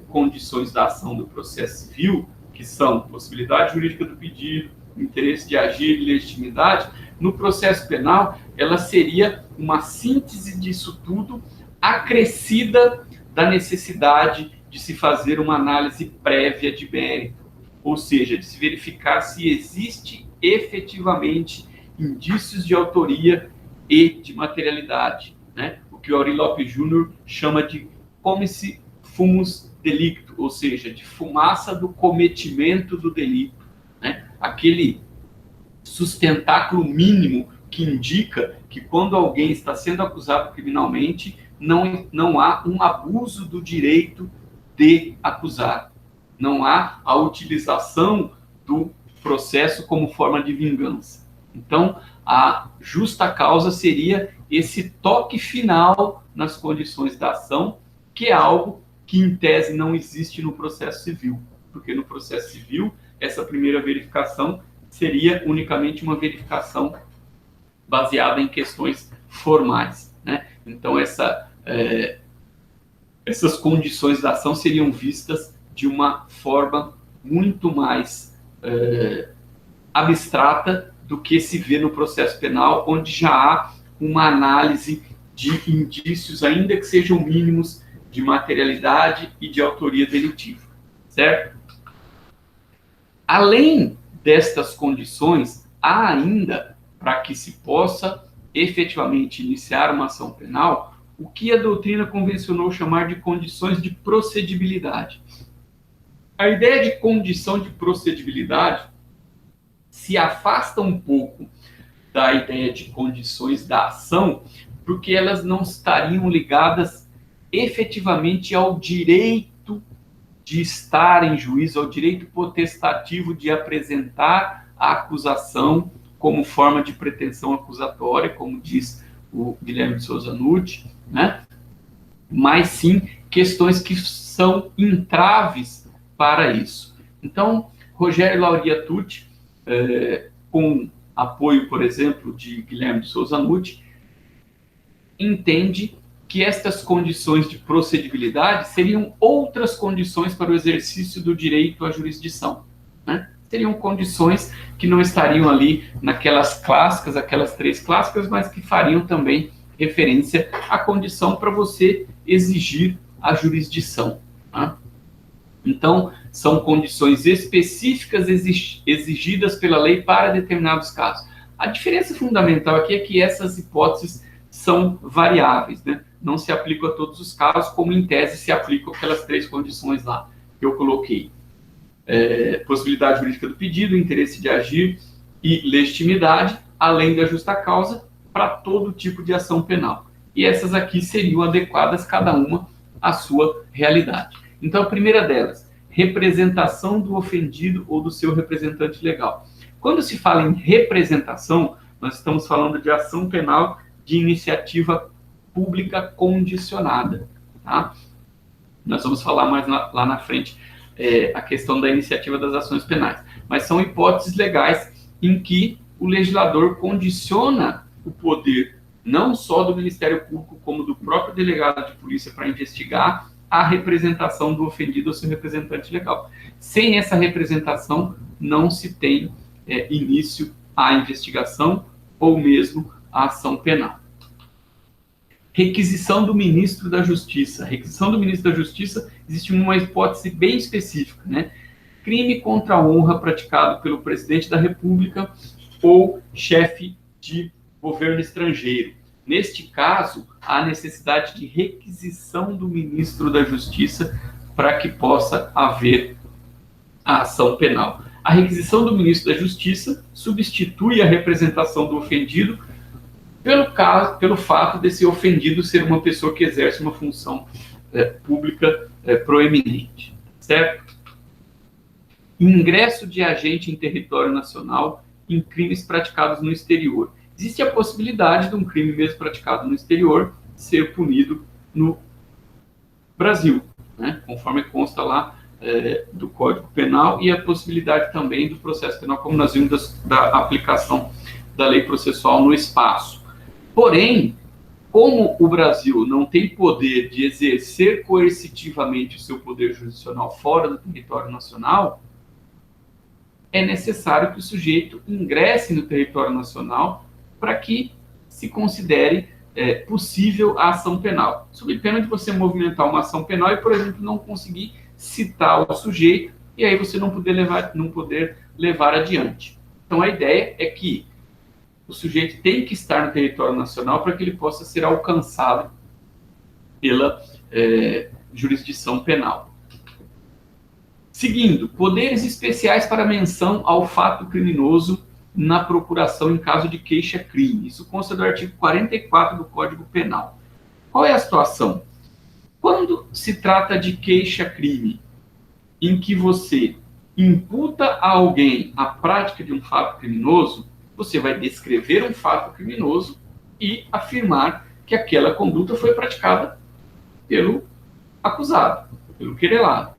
condições da ação do processo civil, que são possibilidade jurídica do pedido, interesse de agir e legitimidade. No processo penal, ela seria uma síntese disso tudo, acrescida da necessidade de se fazer uma análise prévia de mérito, ou seja, de se verificar se existe efetivamente indícios de autoria e de materialidade, né? O que o Aurí Lopes Júnior chama de comice fumus delicto, ou seja, de fumaça do cometimento do delito, né? Aquele sustentáculo mínimo que indica que quando alguém está sendo acusado criminalmente, não há um abuso do direito de acusar. Não há a utilização do processo como forma de vingança. Então, a justa causa seria esse toque final nas condições da ação, que é algo que, em tese, não existe no processo civil. Porque no processo civil, essa primeira verificação seria unicamente uma verificação baseada em questões formais, né? Então, essas condições da ação seriam vistas de uma forma muito mais abstrata do que se vê no processo penal, onde já há uma análise de indícios, ainda que sejam mínimos, de materialidade e de autoria delitiva, certo? Além destas condições, há ainda, para que se possa efetivamente iniciar uma ação penal, o que a doutrina convencionou chamar de condições de procedibilidade. A ideia de condição de procedibilidade se afasta um pouco da ideia de condições da ação, porque elas não estariam ligadas efetivamente ao direito de estar em juízo, ao direito potestativo de apresentar a acusação como forma de pretensão acusatória, como diz o Guilherme de Souza Nutti, né? Mas sim questões que são entraves para isso. Então, Rogério Lauria Tucci, com apoio, por exemplo, de Guilherme de Souza Nutti, entende que estas condições de procedibilidade seriam outras condições para o exercício do direito à jurisdição, né? Seriam condições que não estariam ali naquelas clássicas, aquelas 3 clássicas, mas que fariam também referência à condição para você exigir a jurisdição, tá? Então, são condições específicas exigidas pela lei para determinados casos. A diferença fundamental aqui é que essas hipóteses são variáveis, né? Não se aplicam a todos os casos, como em tese se aplicam aquelas 3 condições lá que eu coloquei. Possibilidade jurídica do pedido, interesse de agir e legitimidade, além da justa causa, para todo tipo de ação penal. E essas aqui seriam adequadas, cada uma à sua realidade. Então, a primeira delas, representação do ofendido ou do seu representante legal. Quando se fala em representação, nós estamos falando de ação penal de iniciativa pública condicionada, tá? Nós vamos falar mais lá na frente a questão da iniciativa das ações penais. Mas são hipóteses legais em que o legislador condiciona o poder não só do Ministério Público, como do próprio delegado de polícia para investigar a representação do ofendido ou seu representante legal. Sem essa representação, não se tem início à investigação ou mesmo à ação penal. Requisição do ministro da Justiça. Requisição do ministro da Justiça, existe uma hipótese bem específica, né? Crime contra a honra praticado pelo presidente da República ou chefe de governo estrangeiro. Neste caso, há necessidade de requisição do ministro da Justiça para que possa haver a ação penal. A requisição do ministro da Justiça substitui a representação do ofendido pelo fato desse ofendido ser uma pessoa que exerce uma função pública proeminente, certo? Ingresso de agente em território nacional em crimes praticados no exterior. Existe a possibilidade de um crime mesmo praticado no exterior ser punido no Brasil, né? Conforme consta lá do Código Penal, e a possibilidade também do processo penal, como nós vimos da aplicação da lei processual no espaço. Porém, como o Brasil não tem poder de exercer coercitivamente o seu poder jurisdicional fora do território nacional, é necessário que o sujeito ingresse no território nacional para que se considere possível a ação penal. Sob pena de você movimentar uma ação penal e, por exemplo, não conseguir citar o sujeito e aí você não poder levar adiante. Então, a ideia é que o sujeito tem que estar no território nacional para que ele possa ser alcançado pela jurisdição penal. Seguindo, poderes especiais para menção ao fato criminoso na procuração em caso de queixa-crime. Isso consta do artigo 44 do Código Penal. Qual é a situação? Quando se trata de queixa-crime, em que você imputa a alguém a prática de um fato criminoso, você vai descrever um fato criminoso e afirmar que aquela conduta foi praticada pelo acusado, pelo querelado.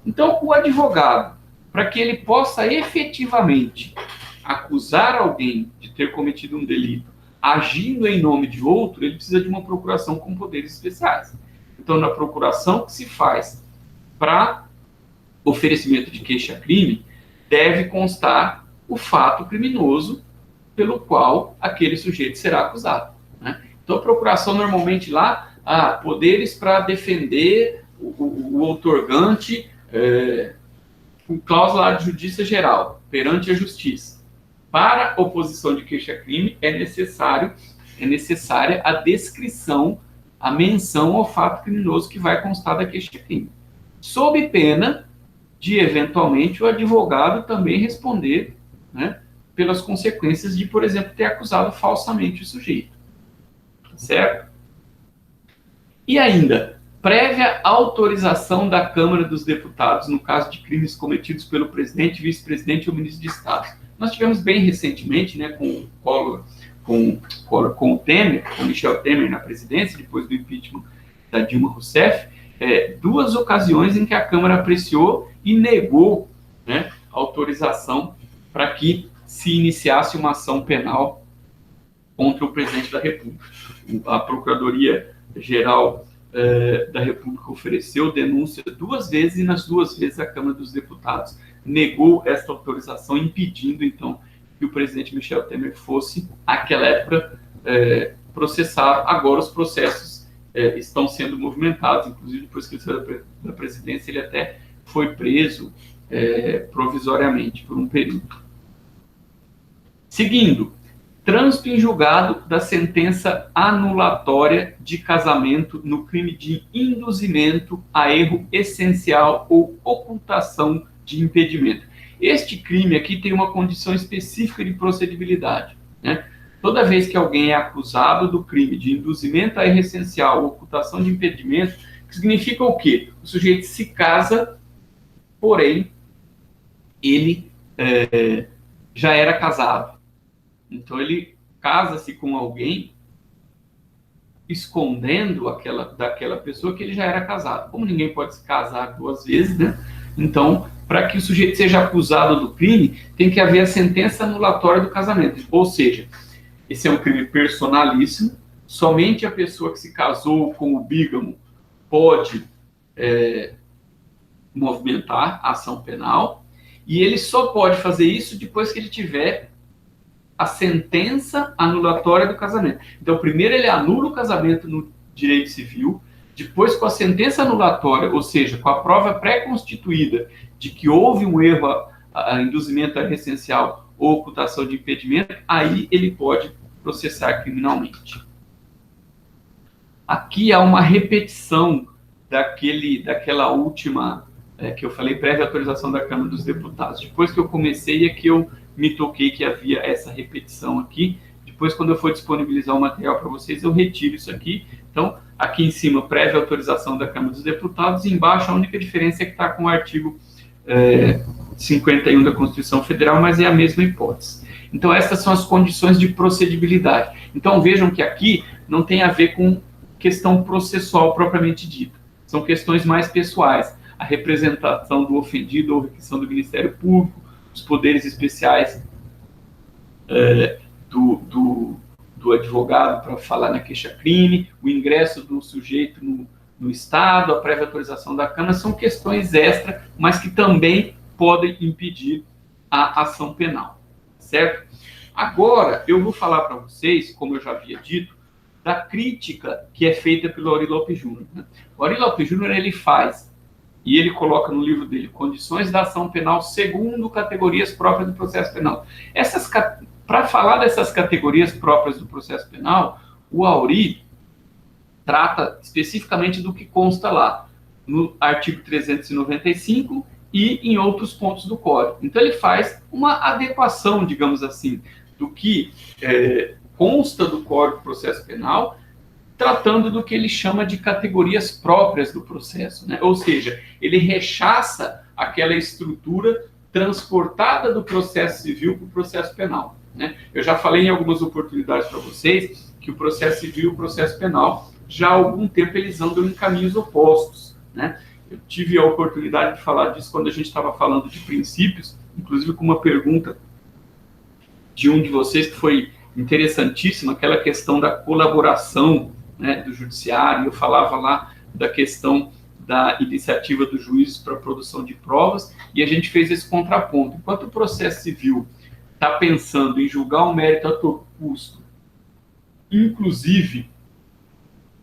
Então, o advogado, para que ele possa efetivamente acusar alguém de ter cometido um delito agindo em nome de outro, ele precisa de uma procuração com poderes especiais. Então, na procuração que se faz para oferecimento de queixa-crime, deve constar o fato criminoso pelo qual aquele sujeito será acusado, né? Então, a procuração normalmente lá, poderes para defender o outorgante com cláusula de justiça geral perante a justiça. Para oposição de queixa-crime é necessária a descrição, a menção ao fato criminoso que vai constar da queixa-crime, sob pena de, eventualmente, o advogado também responder, né, pelas consequências de, por exemplo, ter acusado falsamente o sujeito. Certo? E ainda, prévia autorização da Câmara dos Deputados no caso de crimes cometidos pelo presidente, vice-presidente ou ministro de Estado. Nós tivemos bem recentemente, né, com o Temer, com Michel Temer na presidência, depois do impeachment da Dilma Rousseff, 2 ocasiões em que a Câmara apreciou e negou, né, autorização para que se iniciasse uma ação penal contra o presidente da República. A Procuradoria-Geral da República ofereceu denúncia 2 vezes e nas 2 vezes a Câmara dos Deputados negou esta autorização, impedindo, então, que o presidente Michel Temer fosse, naquela época, processado. Agora os processos estão sendo movimentados, inclusive depois que ele saiu da presidência, ele até foi preso provisoriamente por um período. Seguindo, trânsito em julgado da sentença anulatória de casamento no crime de induzimento a erro essencial ou ocultação de impedimento. Este crime aqui tem uma condição específica de procedibilidade, né? Toda vez que alguém é acusado do crime de induzimento a erro essencial ou ocultação de impedimento, significa o quê? O sujeito se casa, porém, ele já era casado. Então, ele casa-se com alguém escondendo daquela pessoa que ele já era casado. Como ninguém pode se casar 2 vezes, né? Então, para que o sujeito seja acusado do crime, tem que haver a sentença anulatória do casamento. Ou seja, esse é um crime personalíssimo, somente a pessoa que se casou com o bígamo pode movimentar a ação penal, e ele só pode fazer isso depois que ele tiver a sentença anulatória do casamento. Então, primeiro ele anula o casamento no direito civil, depois com a sentença anulatória, ou seja, com a prova pré-constituída de que houve um erro, induzimento a erro essencial ou ocultação de impedimento, aí ele pode processar criminalmente. Aqui há uma repetição daquela última, que eu falei, prévia autorização da Câmara dos Deputados. Depois que eu comecei, é que eu me toquei que havia essa repetição aqui. Depois, quando eu for disponibilizar o material para vocês, eu retiro isso aqui. Então, aqui em cima, prévia autorização da Câmara dos Deputados, e embaixo a única diferença é que está com o artigo 51 da Constituição Federal, mas é a mesma hipótese. Então, essas são as condições de procedibilidade. Então, vejam que aqui não tem a ver com questão processual propriamente dita. São questões mais pessoais. A representação do ofendido ou requisição do Ministério Público, os poderes especiais do advogado para falar na queixa-crime, o ingresso do sujeito no Estado, a prévia autorização da Câmara, são questões extra, mas que também podem impedir a ação penal, certo? Agora, eu vou falar para vocês, como eu já havia dito, da crítica que é feita pelo Aurí Lopes Júnior. Né? O Aurí Lopes Júnior, ele faz, e ele coloca no livro dele, condições da ação penal segundo categorias próprias do processo penal. Para falar dessas categorias próprias do processo penal, o Aurí trata especificamente do que consta lá, no artigo 395 e em outros pontos do Código. Então, ele faz uma adequação, digamos assim, do que consta do Código de Processo Penal, tratando do que ele chama de categorias próprias do processo, né? Ou seja, ele rechaça aquela estrutura transportada do processo civil para o processo penal, né? Eu já falei em algumas oportunidades para vocês que o processo civil e o processo penal, já há algum tempo, eles andam em caminhos opostos, né? Eu tive a oportunidade de falar disso quando a gente estava falando de princípios, inclusive com uma pergunta de um de vocês que foi interessantíssima, aquela questão da colaboração, né, do judiciário. Eu falava lá da questão da iniciativa dos juízes para a produção de provas, e a gente fez esse contraponto. Enquanto o processo civil está pensando em julgar um mérito a todo custo, inclusive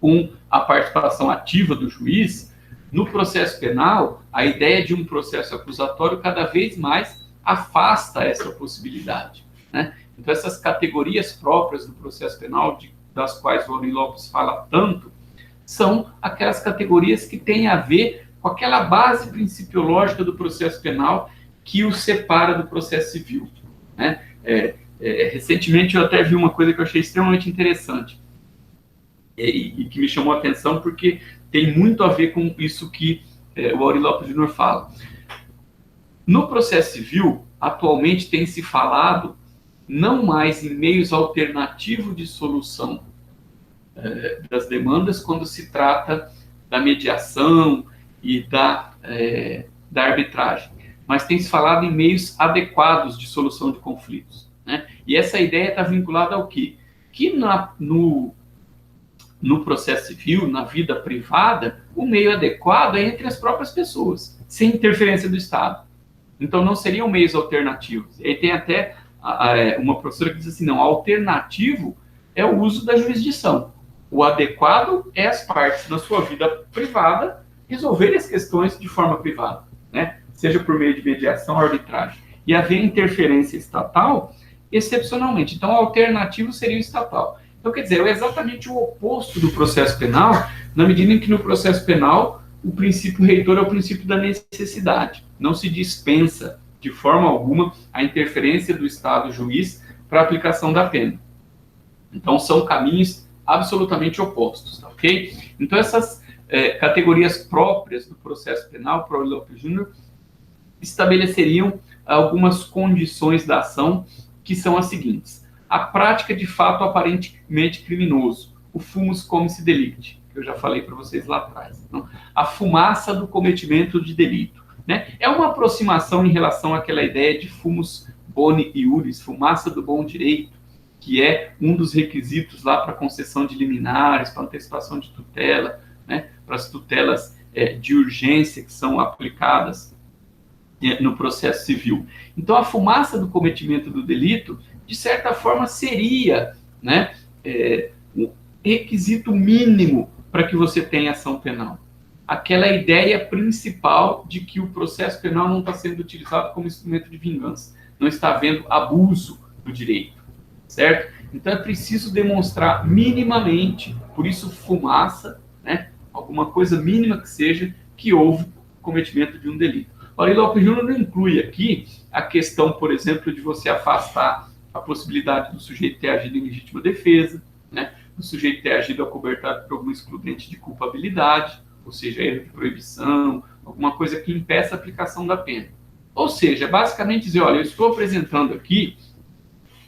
com a participação ativa do juiz, no processo penal, a ideia de um processo acusatório cada vez mais afasta essa possibilidade, né? Então, essas categorias próprias do processo penal, das quais o Aurí Lopes fala tanto, são aquelas categorias que têm a ver com aquela base principiológica do processo penal que o separa do processo civil, né? Recentemente, eu até vi uma coisa que eu achei extremamente interessante e que me chamou a atenção, porque tem muito a ver com isso que o Aurí Lopes Júnior fala. No processo civil, atualmente tem se falado não mais em meios alternativos de solução das demandas quando se trata da mediação e da arbitragem, mas tem se falado em meios adequados de solução de conflitos, né? E essa ideia está vinculada ao quê? Que no processo civil, na vida privada, o meio adequado é entre as próprias pessoas, sem interferência do Estado. Então, não seriam meios alternativos. E tem até uma professora que diz assim, não, alternativo é o uso da jurisdição. O adequado é as partes, na sua vida privada, resolverem as questões de forma privada, né? Seja por meio de mediação ou arbitragem. E haver interferência estatal, excepcionalmente. Então, o alternativo seria o estatal. Então, quer dizer, é exatamente o oposto do processo penal, na medida em que no processo penal o princípio reitor é o princípio da necessidade. Não se dispensa, de forma alguma, a interferência do Estado juiz para a aplicação da pena. Então, são caminhos absolutamente opostos, tá, ok? Então, essas categorias próprias do processo penal, para o Lopes Júnior, estabeleceriam algumas condições da ação, que são as seguintes. A prática de fato aparentemente criminoso, o fumus comis delicti, que eu já falei para vocês lá atrás. Então, a fumaça do cometimento de delito, né? É uma aproximação em relação àquela ideia de fumus boni iuris, fumaça do bom direito, que é um dos requisitos lá para concessão de liminares, para antecipação de tutela, né? Para as tutelas de urgência que são aplicadas no processo civil. Então, a fumaça do cometimento do delito, de certa forma, seria, né, um requisito mínimo para que você tenha ação penal. Aquela ideia principal de que o processo penal não está sendo utilizado como instrumento de vingança, não está havendo abuso do direito, certo? Então, é preciso demonstrar minimamente, por isso fumaça, né, alguma coisa mínima que seja, que houve cometimento de um delito. O Lopes Júnior não inclui aqui a questão, por exemplo, de você afastar a possibilidade do sujeito ter agido em legítima defesa, né? Do sujeito ter agido acobertado por algum excludente de culpabilidade, ou seja, erro de proibição, alguma coisa que impeça a aplicação da pena. Ou seja, basicamente dizer, olha, eu estou apresentando aqui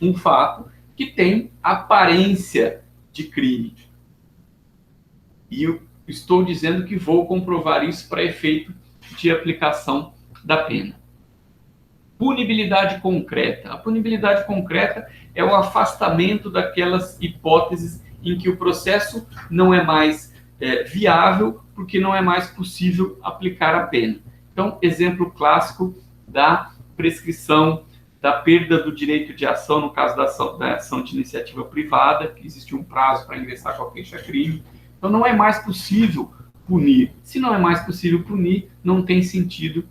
um fato que tem aparência de crime. E eu estou dizendo que vou comprovar isso para efeito de aplicação da pena. Punibilidade concreta. A punibilidade concreta é o afastamento daquelas hipóteses em que o processo não é mais viável, porque não é mais possível aplicar a pena. Então, exemplo clássico da prescrição da perda do direito de ação, no caso da ação de iniciativa privada, que existe um prazo para ingressar com a queixa-crime. Então, não é mais possível punir. Se não é mais possível punir, não tem sentido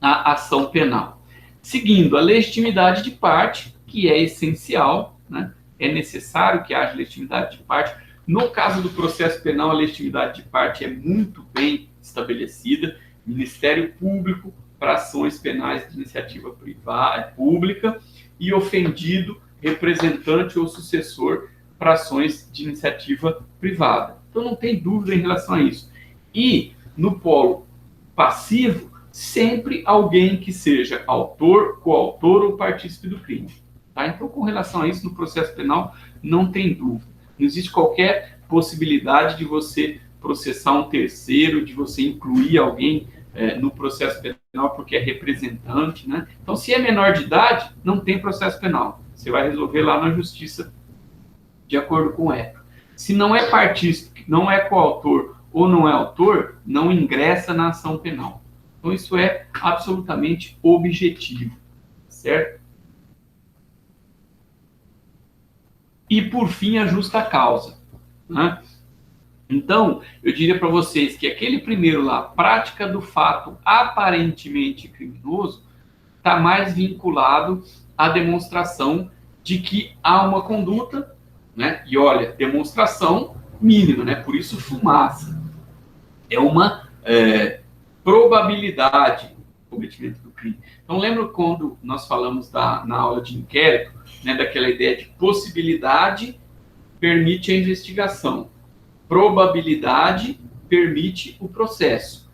a ação penal. Seguindo, a legitimidade de parte, que é essencial, né? É necessário que haja legitimidade de parte. No caso do processo penal, a legitimidade de parte é muito bem estabelecida. Ministério Público para ações penais de iniciativa privada, pública, e ofendido, representante ou sucessor para ações de iniciativa privada. Então, não tem dúvida em relação a isso. E, no polo passivo, sempre alguém que seja autor, coautor ou partícipe do crime. Tá? Então, com relação a isso, no processo penal, não tem dúvida. Não existe qualquer possibilidade de você processar um terceiro, de você incluir alguém no processo penal porque é representante, né? Então, se é menor de idade, não tem processo penal. Você vai resolver lá na justiça de acordo com o ética. Se não é partícipe, não é coautor ou não é autor, não ingressa na ação penal. Então, isso é absolutamente objetivo, certo? E, por fim, a justa causa, né? Então, eu diria para vocês que aquele primeiro lá, prática do fato aparentemente criminoso, está mais vinculado à demonstração de que há uma conduta, né? E olha, demonstração mínima, né? Por isso fumaça. É uma probabilidade do cometimento do crime. Então, lembra quando nós falamos na aula de inquérito, né, daquela ideia de possibilidade permite a investigação, probabilidade permite o processo,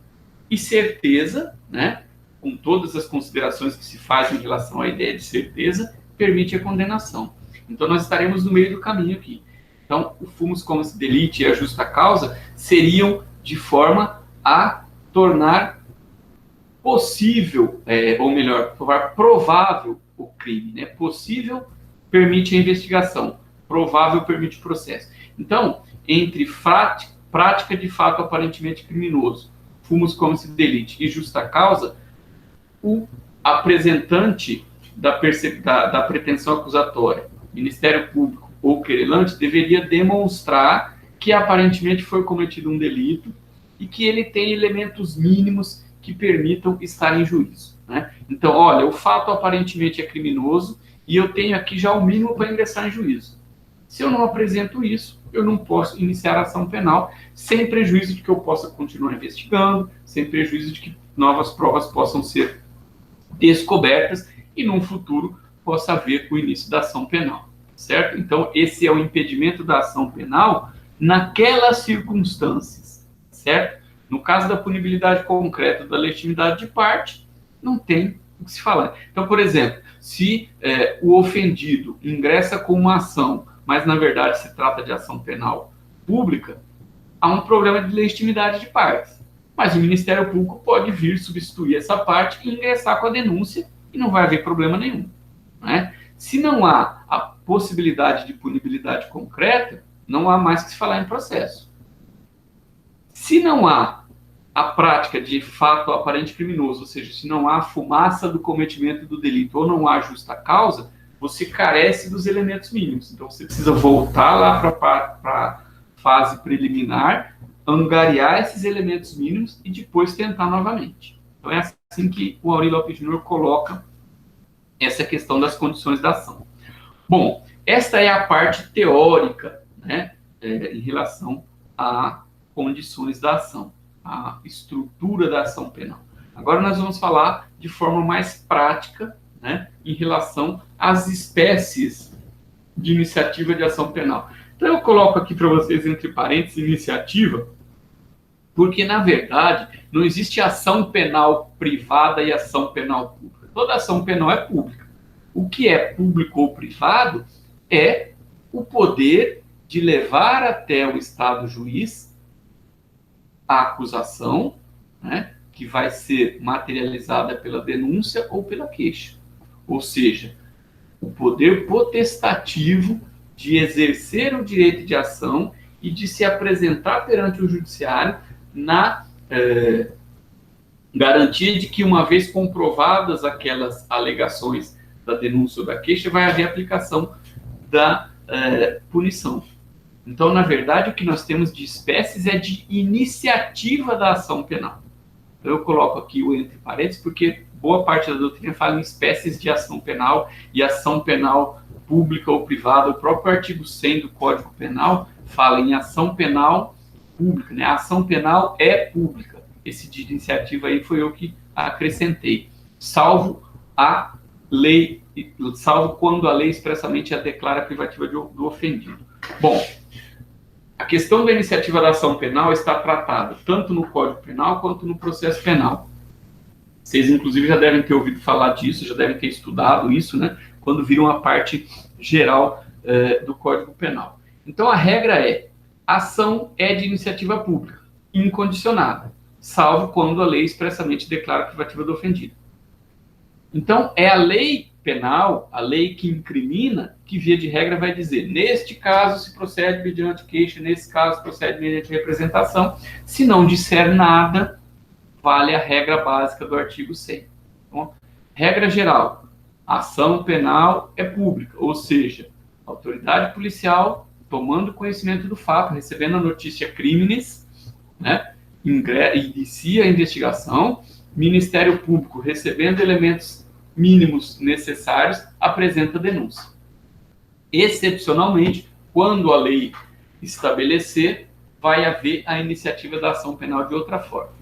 e certeza, né, com todas as considerações que se fazem em relação à ideia de certeza, permite a condenação. Então, nós estaremos no meio do caminho aqui. Então, o fumus comis delicti e a justa causa seriam de forma a tornar possível, ou melhor, provável o crime, né? Possível permite a investigação, provável permite o processo. Então, entre prática de fato aparentemente criminoso, fumus comis delito e justa causa, o apresentante da pretensão acusatória, Ministério Público ou querelante, deveria demonstrar que aparentemente foi cometido um delito e que ele tem elementos mínimos que permitam estar em juízo, né? Então, olha, o fato aparentemente é criminoso e eu tenho aqui já o mínimo para ingressar em juízo. Se eu não apresento isso, eu não posso iniciar ação penal sem prejuízo de que eu possa continuar investigando, sem prejuízo de que novas provas possam ser descobertas e, num futuro, possa haver o início da ação penal, certo? Então, esse é o impedimento da ação penal naquelas circunstâncias, certo? No caso da punibilidade concreta da legitimidade de parte, não tem o que se falar. Então, por exemplo, se o ofendido ingressa com uma ação, mas na verdade se trata de ação penal pública, há um problema de legitimidade de partes. Mas o Ministério Público pode vir substituir essa parte e ingressar com a denúncia e não vai haver problema nenhum, né? Se não há a possibilidade de punibilidade concreta, não há mais que se falar em processo. Se não há a prática de fato aparente criminoso, ou seja, se não há fumaça do cometimento do delito ou não há justa causa, você carece dos elementos mínimos. Então, você precisa voltar lá para a fase preliminar, angariar esses elementos mínimos e depois tentar novamente. Então, é assim que o Aury Lopes Júnior coloca essa questão das condições da ação. Bom, esta é a parte teórica, né, em relação a condições da ação, a estrutura da ação penal. Agora nós vamos falar de forma mais prática, né, em relação às espécies de iniciativa de ação penal. Então eu coloco aqui para vocês entre parênteses iniciativa, porque na verdade não existe ação penal privada e ação penal pública. Toda ação penal é pública. O que é público ou privado é o poder de levar até o Estado juiz a acusação, né, que vai ser materializada pela denúncia ou pela queixa. Ou seja, o poder potestativo de exercer o direito de ação e de se apresentar perante o judiciário na garantia de que, uma vez comprovadas aquelas alegações da denúncia ou da queixa, vai haver aplicação da punição. Então, na verdade, o que nós temos de espécies é de iniciativa da ação penal. Então, eu coloco aqui o entre parênteses, porque boa parte da doutrina fala em espécies de ação penal e ação penal pública ou privada. O próprio artigo 100 do Código Penal fala em ação penal pública, né? A ação penal é pública. Esse de iniciativa aí foi eu que acrescentei. Salvo a lei, salvo quando a lei expressamente a declara privativa do ofendido. Bom, a questão da iniciativa da ação penal está tratada tanto no Código Penal quanto no processo penal. Vocês, inclusive, já devem ter ouvido falar disso, já devem ter estudado isso, né? Quando viram a parte geral do Código Penal. Então, a regra é: a ação é de iniciativa pública, incondicionada, salvo quando a lei expressamente declara privativa do ofendido. Então, é a lei penal, a lei que incrimina, que via de regra vai dizer: neste caso se procede mediante queixa, nesse caso procede mediante representação. Se não disser nada, vale a regra básica do artigo 100. Então, regra geral: a ação penal é pública, ou seja, a autoridade policial, tomando conhecimento do fato, recebendo a notícia crimes, né, inicia a investigação, Ministério Público, recebendo elementos mínimos necessários, apresenta a denúncia. Excepcionalmente, quando a lei estabelecer, vai haver a iniciativa da ação penal de outra forma.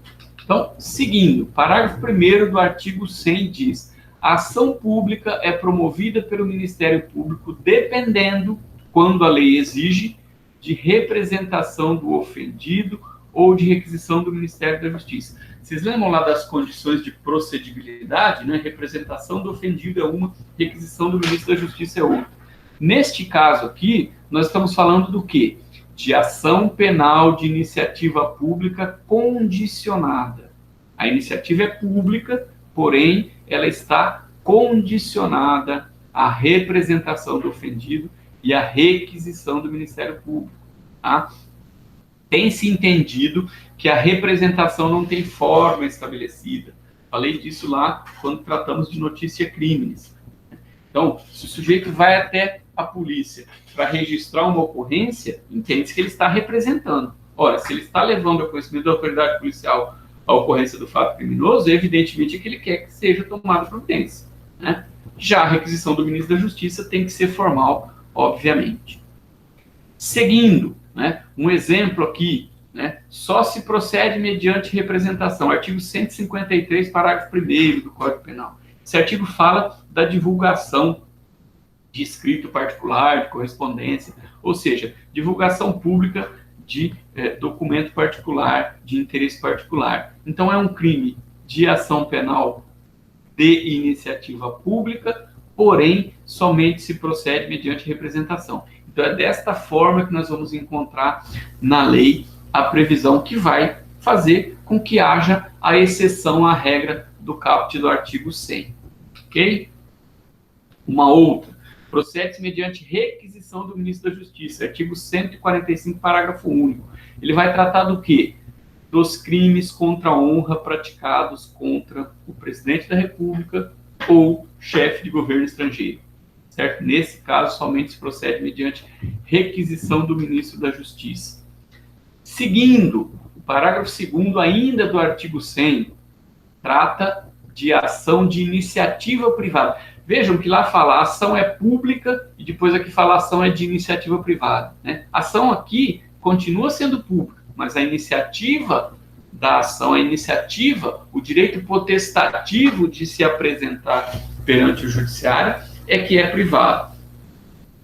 Então, seguindo, parágrafo 1º do artigo 100 diz: a ação pública é promovida pelo Ministério Público dependendo, quando a lei exige, de representação do ofendido ou de requisição do Ministério da Justiça. Vocês lembram lá das condições de procedibilidade, né? Representação do ofendido é uma, requisição do Ministro da Justiça é outra. Neste caso aqui, nós estamos falando do quê? De ação penal de iniciativa pública condicionada. A iniciativa é pública, porém, ela está condicionada à representação do ofendido e à requisição do Ministério Público. Tá? Tem se entendido que a representação não tem forma estabelecida. Falei disso lá quando tratamos de notícia crimes. Então, se o sujeito vai até a polícia para registrar uma ocorrência, entende-se que ele está representando. Ora, se ele está levando ao conhecimento da autoridade policial a ocorrência do fato criminoso, evidentemente é que ele quer que seja tomada providência. Né? Já a requisição do ministro da Justiça tem que ser formal, obviamente. Seguindo, né, um exemplo aqui, né, só se procede mediante representação. Artigo 153, parágrafo 1º do Código Penal. Esse artigo fala da divulgação de escrito particular, de correspondência, ou seja, divulgação pública de documento particular, de interesse particular. Então, é um crime de ação penal de iniciativa pública, porém, somente se procede mediante representação. Então, é desta forma que nós vamos encontrar na lei a previsão que vai fazer com que haja a exceção à regra do caput do artigo 100. Ok? Uma outra. Procede-se mediante requisição do ministro da Justiça. Artigo 145, parágrafo único. Ele vai tratar do quê? Dos crimes contra a honra praticados contra o presidente da República ou chefe de governo estrangeiro. Certo? Nesse caso, somente se procede mediante requisição do ministro da Justiça. Seguindo, o parágrafo 2º ainda do artigo 100 trata de ação de iniciativa privada. Vejam que lá fala a ação é pública e depois aqui fala a ação é de iniciativa privada. Né? A ação aqui continua sendo pública, mas a iniciativa da ação, a iniciativa, o direito potestativo de se apresentar perante o judiciário é que é privado.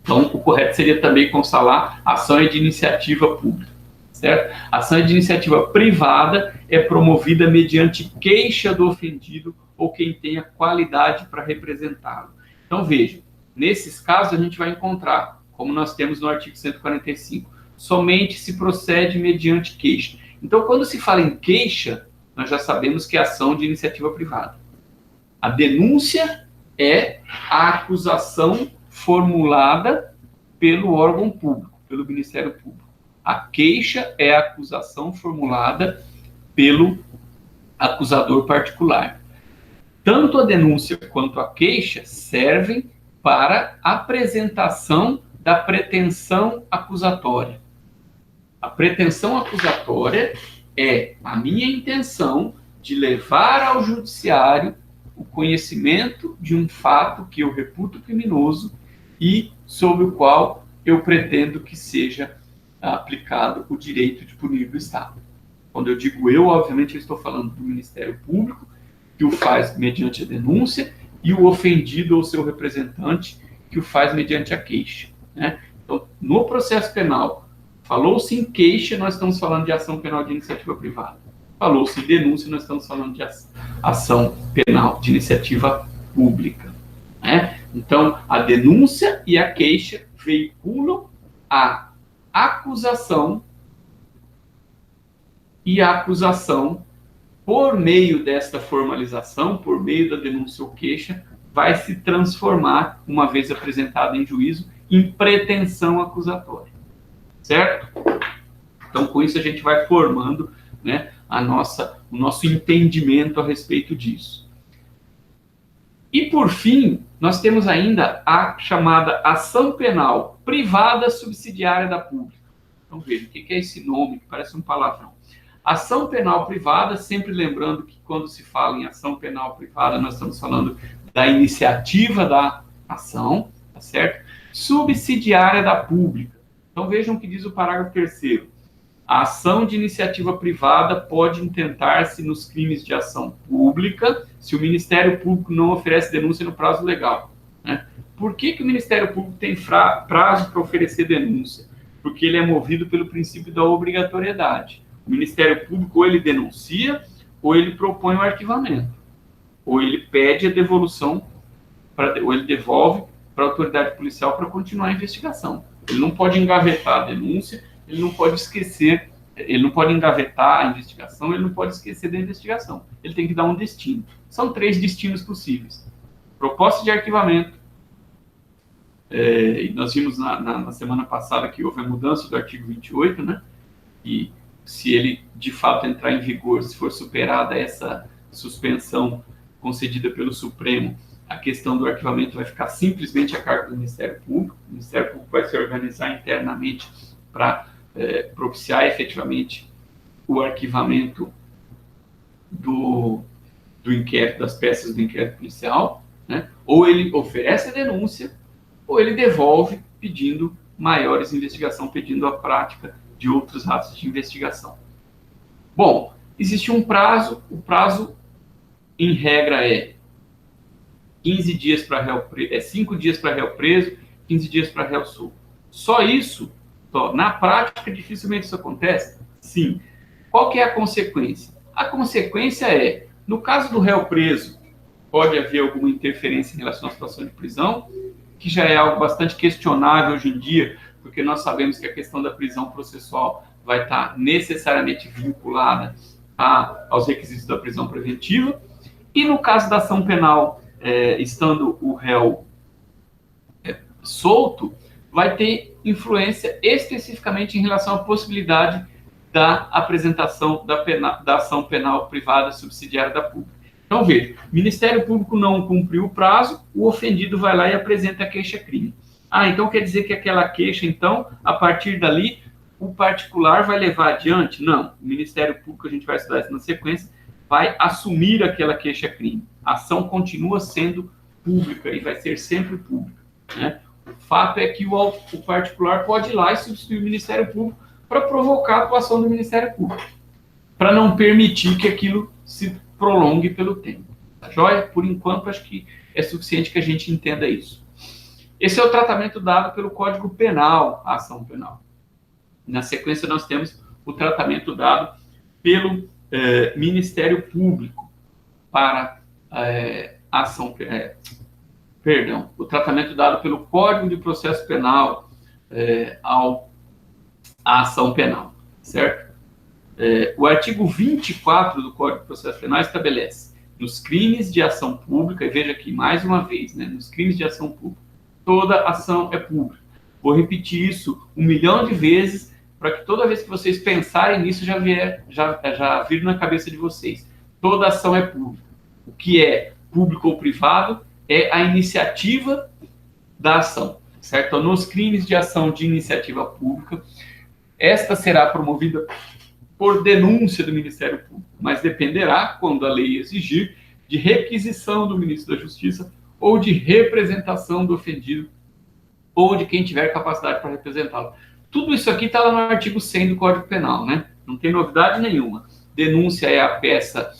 Então, o correto seria também constar lá, a ação é de iniciativa pública. Certo? A ação de iniciativa privada é promovida mediante queixa do ofendido ou quem tenha qualidade para representá-lo. Então, veja, nesses casos a gente vai encontrar, como nós temos no artigo 145, somente se procede mediante queixa. Então, quando se fala em queixa, nós já sabemos que é ação de iniciativa privada. A denúncia é a acusação formulada pelo órgão público, pelo Ministério Público. A queixa é a acusação formulada pelo acusador particular. Tanto a denúncia quanto a queixa servem para apresentação da pretensão acusatória. A pretensão acusatória é a minha intenção de levar ao judiciário o conhecimento de um fato que eu reputo criminoso e sobre o qual eu pretendo que seja aplicado o direito de punir do Estado. Quando eu digo eu, obviamente, eu estou falando do Ministério Público, que o faz mediante a denúncia, e o ofendido ou seu representante, que o faz mediante a queixa. Né? Então, no processo penal, falou-se em queixa, nós estamos falando de ação penal de iniciativa privada. Falou-se em denúncia, nós estamos falando de ação penal de iniciativa pública. Né? Então, a denúncia e a queixa veiculam a acusação, e a acusação, por meio desta formalização, por meio da denúncia ou queixa, vai se transformar, uma vez apresentada em juízo, em pretensão acusatória. Certo? Então, com isso, a gente vai formando, né, o nosso entendimento a respeito disso. E, por fim, nós temos ainda a chamada ação penal privada subsidiária da pública. Então, veja, o que é esse nome que parece um palavrão? Ação penal privada, sempre lembrando que quando se fala em ação penal privada, nós estamos falando da iniciativa da ação, tá certo? Subsidiária da pública. Então, vejam o que diz o parágrafo 3º. A ação de iniciativa privada pode intentar-se nos crimes de ação pública se o Ministério Público não oferece denúncia no prazo legal. Né? Por que o Ministério Público tem prazo para oferecer denúncia? Porque ele é movido pelo princípio da obrigatoriedade. O Ministério Público ou ele denuncia ou ele propõe o arquivamento. Ou ele pede a devolução, ou ele devolve para a autoridade policial para continuar a investigação. Ele não pode engavetar a denúncia, ele não pode esquecer ele não pode engavetar a investigação, ele não pode esquecer da investigação. Ele tem que dar um destino. São 3 destinos possíveis. Proposta de arquivamento. E nós vimos na semana passada que houve a mudança do artigo 28, né? E se ele, de fato, entrar em vigor, se for superada essa suspensão concedida pelo Supremo, a questão do arquivamento vai ficar simplesmente a cargo do Ministério Público. O Ministério Público vai se organizar internamente para propiciar efetivamente o arquivamento do inquérito, das peças do inquérito policial, né? Ou ele oferece a denúncia, ou ele devolve pedindo maiores investigações, pedindo a prática de outros atos de investigação. Bom, existe um prazo, o prazo, em regra, é 15 dias para réu preso, 5 dias para réu preso, 15 dias para réu solto. Só isso, na prática, dificilmente isso acontece? Sim. Qual que é a consequência? A consequência é, no caso do réu preso, pode haver alguma interferência em relação à situação de prisão, que já é algo bastante questionável hoje em dia, porque nós sabemos que a questão da prisão processual vai estar necessariamente vinculada aos requisitos da prisão preventiva. E no caso da ação penal, estando o réu solto, vai ter influência especificamente em relação à possibilidade da apresentação da ação penal privada subsidiária da pública. Então, veja, o Ministério Público não cumpriu o prazo, o ofendido vai lá e apresenta a queixa-crime. Então quer dizer que aquela queixa, então, a partir dali, o particular vai levar adiante? Não. O Ministério Público, a gente vai estudar isso na sequência, vai assumir aquela queixa-crime. A ação continua sendo pública e vai ser sempre pública, né? O fato é que o particular pode ir lá e substituir o Ministério Público para provocar a atuação do Ministério Público, para não permitir que aquilo se prolongue pelo tempo. Tá joia? Por enquanto, acho que é suficiente que a gente entenda isso. Esse é o tratamento dado pelo Código Penal à ação penal. Na sequência, nós temos o tratamento dado pelo Ministério Público para a ação penal. O tratamento dado pelo Código de Processo Penal à ação penal, certo? O artigo 24 do Código de Processo Penal estabelece, nos crimes de ação pública, e veja aqui mais uma vez, né, nos crimes de ação pública, toda ação é pública. Vou repetir isso 1 milhão de vezes, para que toda vez que vocês pensarem nisso, já vir na cabeça de vocês. Toda ação é pública. O que é público ou privado é a iniciativa da ação, certo? Então, nos crimes de ação de iniciativa pública, esta será promovida por denúncia do Ministério Público, mas dependerá, quando a lei exigir, de requisição do Ministro da Justiça ou de representação do ofendido ou de quem tiver capacidade para representá-lo. Tudo isso aqui está lá no artigo 100 do Código Penal, né? Não tem novidade nenhuma. Denúncia é a peça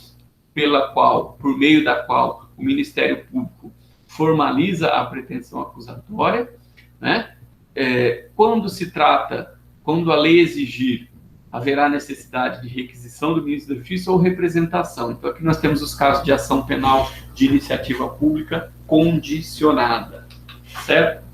por meio da qual o Ministério Público formaliza a pretensão acusatória, né? Quando a lei exigir, haverá necessidade de requisição do Ministro da Justiça ou representação. Então, aqui nós temos os casos de ação penal de iniciativa pública condicionada, certo?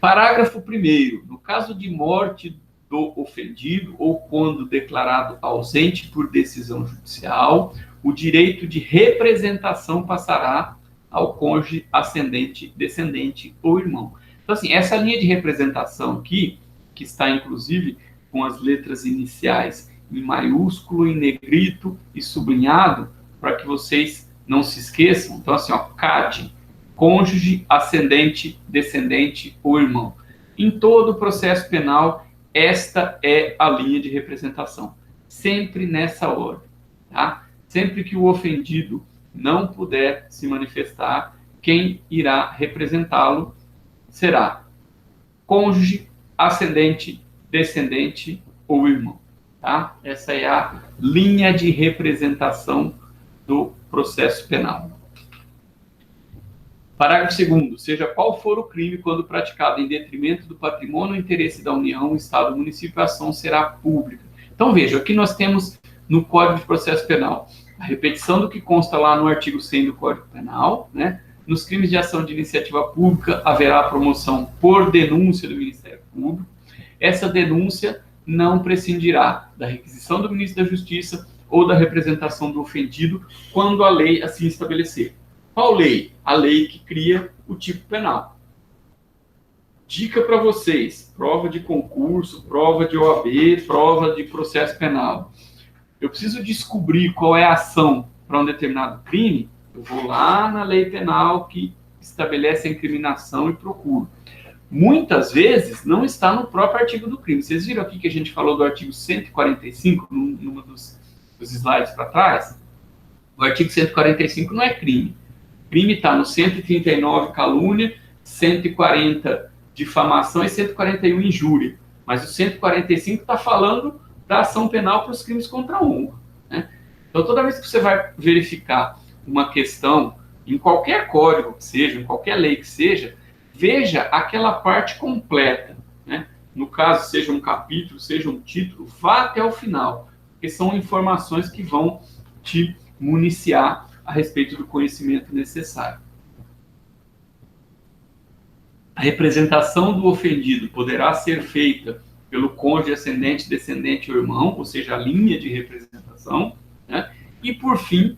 Parágrafo 1º. No caso de morte do ofendido ou quando declarado ausente por decisão judicial, o direito de representação passará ao cônjuge ascendente, descendente ou irmão. Então, assim, essa linha de representação aqui, que está inclusive com as letras iniciais em maiúsculo, em negrito e sublinhado, para que vocês não se esqueçam. Então, assim, CAD, cônjuge, ascendente, descendente ou irmão. Em todo o processo penal, esta é a linha de representação. Sempre nessa ordem, tá? Sempre que o ofendido não puder se manifestar, quem irá representá-lo será cônjuge, ascendente, descendente ou irmão, tá? Essa é a linha de representação do processo penal. Parágrafo 2º. Seja qual for o crime, quando praticado em detrimento do patrimônio ou interesse da União, Estado, município, a ação será pública. Então, veja, aqui nós temos no Código de Processo Penal a repetição do que consta lá no artigo 100 do Código Penal, né? Nos crimes de ação de iniciativa pública, haverá promoção por denúncia do Ministério Público. Essa denúncia não prescindirá da requisição do ministro da Justiça ou da representação do ofendido quando a lei assim estabelecer. Qual lei? A lei que cria o tipo penal. Dica para vocês: prova de concurso, prova de OAB, prova de processo penal. Eu preciso descobrir qual é a ação para um determinado crime, eu vou lá na lei penal que estabelece a incriminação e procuro. Muitas vezes não está no próprio artigo do crime. Vocês viram aqui que a gente falou do artigo 145, numa dos slides para trás? O artigo 145 não é crime. Crime está no 139, calúnia, 140, difamação e 141, injúria. Mas o 145 está falando da ação penal para os crimes contra a honra, né? Então, toda vez que você vai verificar uma questão, em qualquer código que seja, em qualquer lei que seja, veja aquela parte completa, né? No caso, seja um capítulo, seja um título, vá até o final, porque são informações que vão te municiar a respeito do conhecimento necessário. A representação do ofendido poderá ser feita pelo cônjuge, ascendente, descendente ou irmão, ou seja, a linha de representação, né? E, por fim,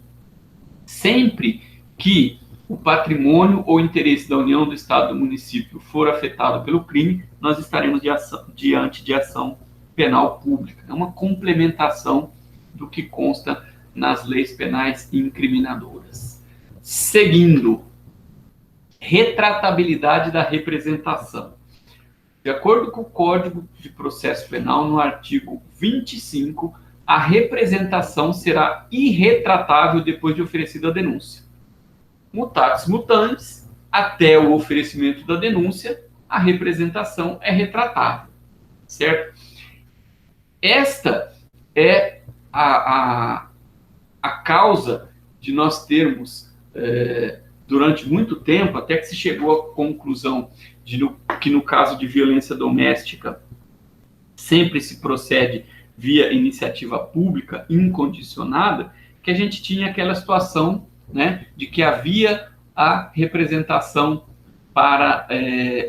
sempre que o patrimônio ou interesse da União, do Estado, do município for afetado pelo crime, nós estaremos diante de ação penal pública. É uma complementação do que consta nas leis penais incriminadoras. Seguindo, retratabilidade da representação. De acordo com o Código de Processo Penal, no artigo 25, a representação será irretratável depois de oferecida a denúncia. Mutatis mutandis, até o oferecimento da denúncia, a representação é retratável, certo? Esta é a causa de nós termos, durante muito tempo, até que se chegou à conclusão de que no caso de violência doméstica sempre se procede via iniciativa pública incondicionada, que a gente tinha aquela situação, né, de que havia a representação para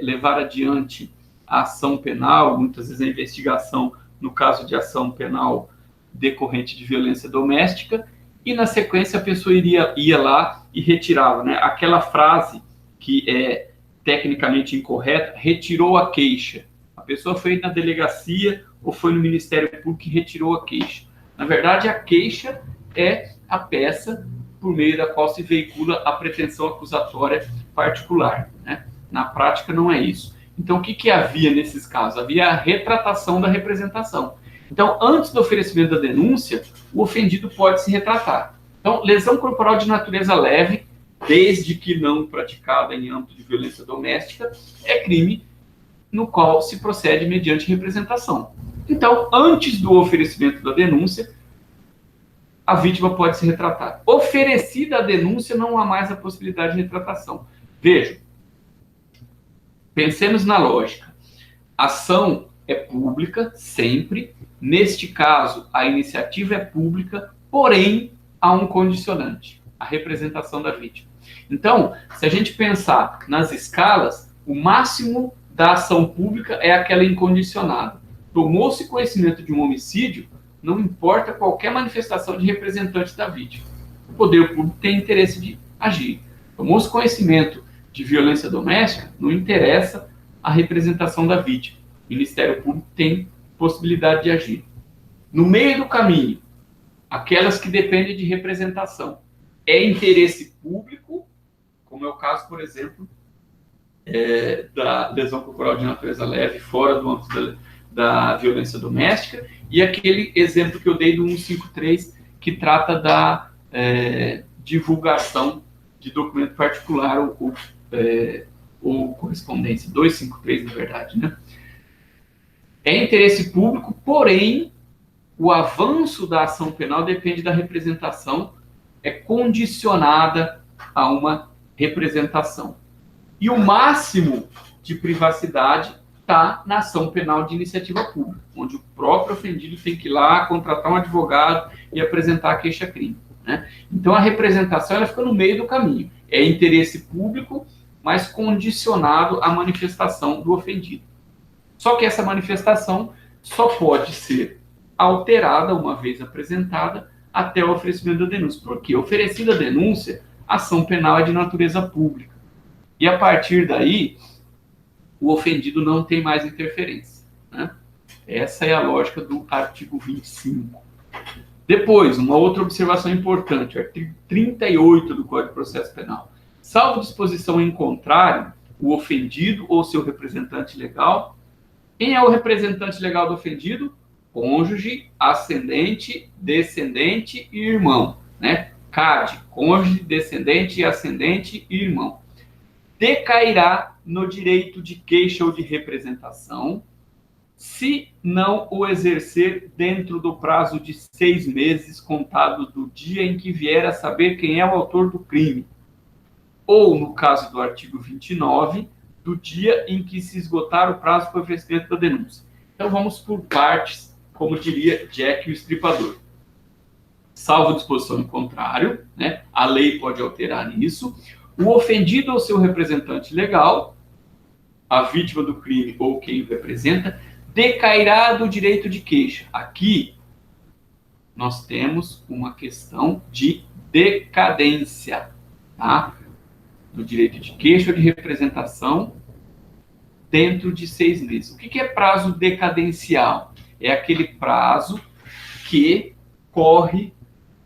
levar adiante a ação penal, muitas vezes a investigação no caso de ação penal decorrente de violência doméstica, e na sequência a pessoa ia lá e retirava, né, aquela frase que é tecnicamente incorreta, retirou a queixa. A pessoa foi na delegacia ou foi no Ministério Público e retirou a queixa. Na verdade, a queixa é a peça por meio da qual se veicula a pretensão acusatória particular, né? Na prática, não é isso. Então, o que havia nesses casos? Havia a retratação da representação. Então, antes do oferecimento da denúncia, o ofendido pode se retratar. Então, lesão corporal de natureza leve, desde que não praticada em âmbito de violência doméstica, é crime no qual se procede mediante representação. Então, antes do oferecimento da denúncia, a vítima pode se retratar. Oferecida a denúncia, não há mais a possibilidade de retratação. Vejam, pensemos na lógica. A ação é pública, sempre. Neste caso, a iniciativa é pública, porém, há um condicionante, a representação da vítima. Então, se a gente pensar nas escalas, o máximo da ação pública é aquela incondicionada. Tomou-se conhecimento de um homicídio, não importa qualquer manifestação de representante da vítima. O poder público tem interesse de agir. Tomou-se conhecimento de violência doméstica, não interessa a representação da vítima. O Ministério Público tem possibilidade de agir. No meio do caminho, aquelas que dependem de representação, é interesse público, como é o caso, por exemplo, da lesão corporal de natureza leve, fora do âmbito da violência doméstica, e aquele exemplo que eu dei do 153, que trata da divulgação de documento particular ou correspondência, 253, na verdade, né? É interesse público, porém, o avanço da ação penal depende da representação, é condicionada a uma representação. E o máximo de privacidade está na ação penal de iniciativa pública, onde o próprio ofendido tem que ir lá, contratar um advogado e apresentar a queixa-crime, né? Então, a representação ela fica no meio do caminho. É interesse público, mas condicionado à manifestação do ofendido. Só que essa manifestação só pode ser alterada uma vez apresentada até o oferecimento da denúncia. Por quê? Oferecida a denúncia, a ação penal é de natureza pública. E a partir daí, o ofendido não tem mais interferência, né? Essa é a lógica do artigo 25. Depois, uma outra observação importante, o artigo 38 do Código de Processo Penal. Salvo disposição em contrário, o ofendido ou seu representante legal. Quem é o representante legal do ofendido? Cônjuge, ascendente, descendente e irmão, né? CAD, cônjuge, descendente, ascendente e irmão. Decairá no direito de queixa ou de representação, se não o exercer dentro do prazo de 6 meses contado do dia em que vier a saber quem é o autor do crime, ou, no caso do artigo 29, do dia em que se esgotar o prazo para o oferecimento da denúncia. Então, vamos por partes, como diria Jack o Estripador. Salvo disposição em contrário, né, a lei pode alterar isso, o ofendido ou seu representante legal, a vítima do crime ou quem o representa, decairá do direito de queixa. Aqui, nós temos uma questão de decadência, tá? Do direito de queixa ou de representação dentro de 6 meses. O que é prazo decadencial? É aquele prazo que corre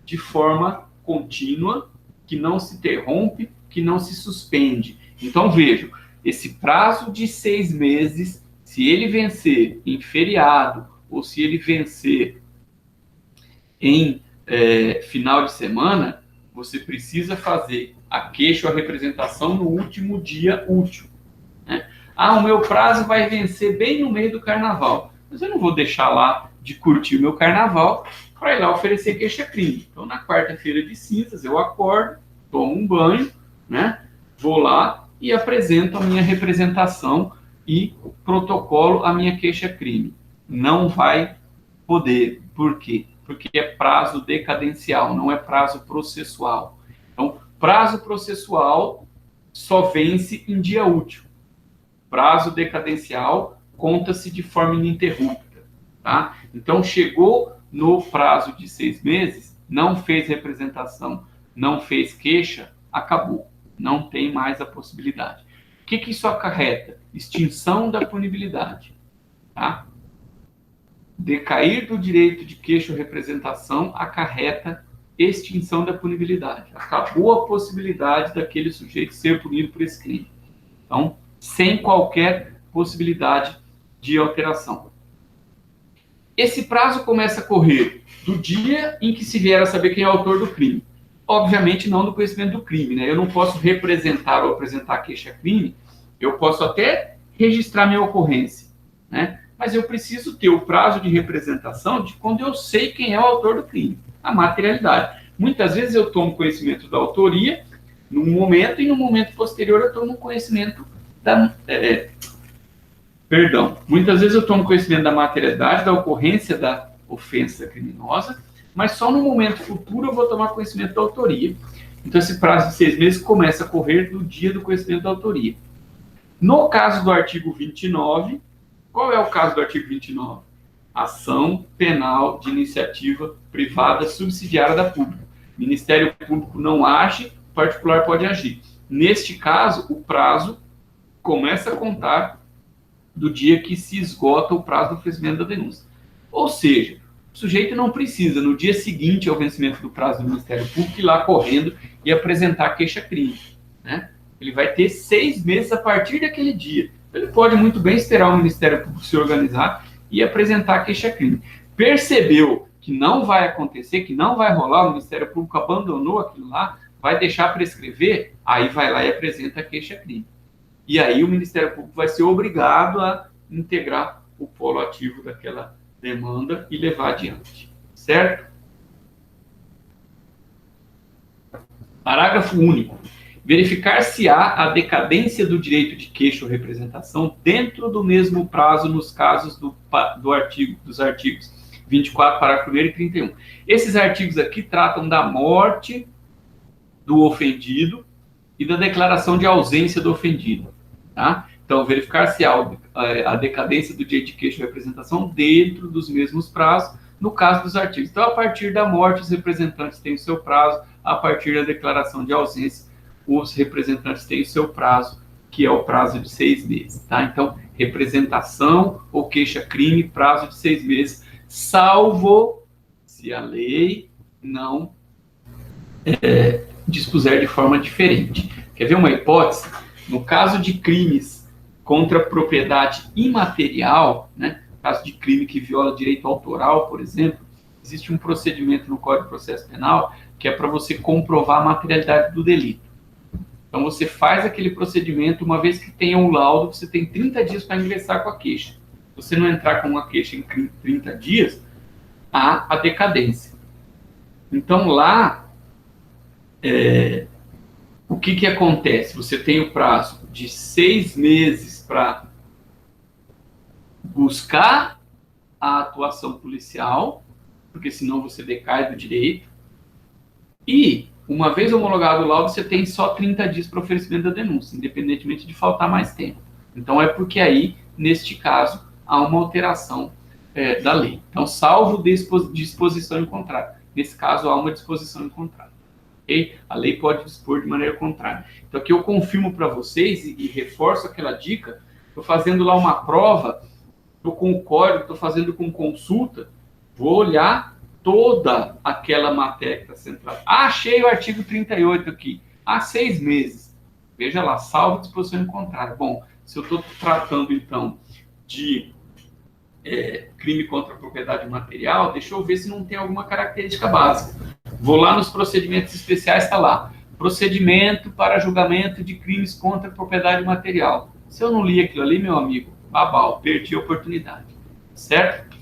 de forma contínua, que não se interrompe, que não se suspende. Então, vejam, esse prazo de 6 meses, se ele vencer em feriado ou se ele vencer em final de semana, você precisa fazer a queixa ou a representação no último dia útil, né? Ah, o meu prazo vai vencer bem no meio do carnaval, mas eu não vou deixar lá de curtir o meu carnaval para ir lá oferecer queixa-crime. Então, na quarta-feira de cinzas, eu acordo, tomo um banho, né? Vou lá e apresento a minha representação e protocolo a minha queixa-crime. Não vai poder. Por quê? Porque é prazo decadencial, não é prazo processual. Então, prazo processual só vence em dia útil. Prazo decadencial conta-se de forma ininterrupta, tá? Então, chegou no prazo de 6 meses, não fez representação, não fez queixa, acabou. Não tem mais a possibilidade. O que isso acarreta? Extinção da punibilidade, tá? Decair do direito de queixa ou representação acarreta extinção da punibilidade. Acabou a possibilidade daquele sujeito ser punido por esse crime. Então, sem qualquer possibilidade de alteração. Esse prazo começa a correr do dia em que se vier a saber quem é o autor do crime. Obviamente, não do conhecimento do crime, né? Eu não posso representar ou apresentar queixa-crime, eu posso até registrar minha ocorrência, né? Mas eu preciso ter o prazo de representação de quando eu sei quem é o autor do crime, a materialidade. Muitas vezes eu tomo conhecimento da autoria num momento e no momento posterior eu tomo conhecimento da... Muitas vezes eu tomo conhecimento da materialidade, da ocorrência da ofensa criminosa, mas só no momento futuro eu vou tomar conhecimento da autoria. Então, esse prazo de 6 meses começa a correr do dia do conhecimento da autoria. No caso do artigo 29, qual é o caso do artigo 29? Ação penal de iniciativa privada subsidiária da pública. O Ministério Público não age, o particular pode agir. Neste caso, o prazo começa a contar do dia que se esgota o prazo do oferecimento da denúncia. Ou seja, o sujeito não precisa, no dia seguinte ao vencimento do prazo do Ministério Público, ir lá correndo e apresentar queixa-crime, né? Ele vai ter 6 meses a partir daquele dia. Ele pode muito bem esperar o Ministério Público se organizar e apresentar queixa-crime. Percebeu que não vai acontecer, que não vai rolar, o Ministério Público abandonou aquilo lá, vai deixar prescrever, aí vai lá e apresenta a queixa-crime. E aí o Ministério Público vai ser obrigado a integrar o polo ativo daquela demanda e levar adiante, certo? Parágrafo único. Verificar-se-á a decadência do direito de queixa ou representação dentro do mesmo prazo nos casos dos artigos 24, parágrafo 1º e 31. Esses artigos aqui tratam da morte do ofendido e da declaração de ausência do ofendido, tá? Então, verificar-se-á a decadência do direito de queixa e representação dentro dos mesmos prazos, no caso dos artigos. Então, a partir da morte, os representantes têm o seu prazo, a partir da declaração de ausência, os representantes têm o seu prazo, que é o prazo de 6 meses. Tá? Então, representação ou queixa-crime, prazo de 6 meses, salvo se a lei não dispuser de forma diferente. Quer ver uma hipótese? No caso de crimes contra a propriedade imaterial, né, caso de crime que viola direito autoral, por exemplo, existe um procedimento no Código de Processo Penal que é para você comprovar a materialidade do delito. Então, você faz aquele procedimento, uma vez que tenha um laudo, você tem 30 dias para ingressar com a queixa. Se você não entrar com uma queixa em 30 dias, há a decadência. Então, lá, o que acontece? Você tem o prazo de 6 meses para buscar a atuação policial, porque senão você decai do direito. E, uma vez homologado o laudo, você tem só 30 dias para oferecimento da denúncia, independentemente de faltar mais tempo. Então, é porque aí, neste caso, há uma alteração da lei. Então, salvo disposição em contrário. Nesse caso, há uma disposição em contrário. Okay? A lei pode dispor de maneira contrária. Então, aqui eu confirmo para vocês e reforço aquela dica. Estou fazendo lá uma prova, estou com o código, estou fazendo com consulta, vou olhar toda aquela matéria que está centrada. Achei o artigo 38 aqui, há 6 meses. Veja lá, salvo disposição em contrário. Bom, se eu estou tratando, então, de crime contra a propriedade material, deixa eu ver se não tem alguma característica básica. Vou lá nos procedimentos especiais, está lá. Procedimento para julgamento de crimes contra a propriedade material. Se eu não li aquilo ali, meu amigo, babau, perdi a oportunidade. Certo?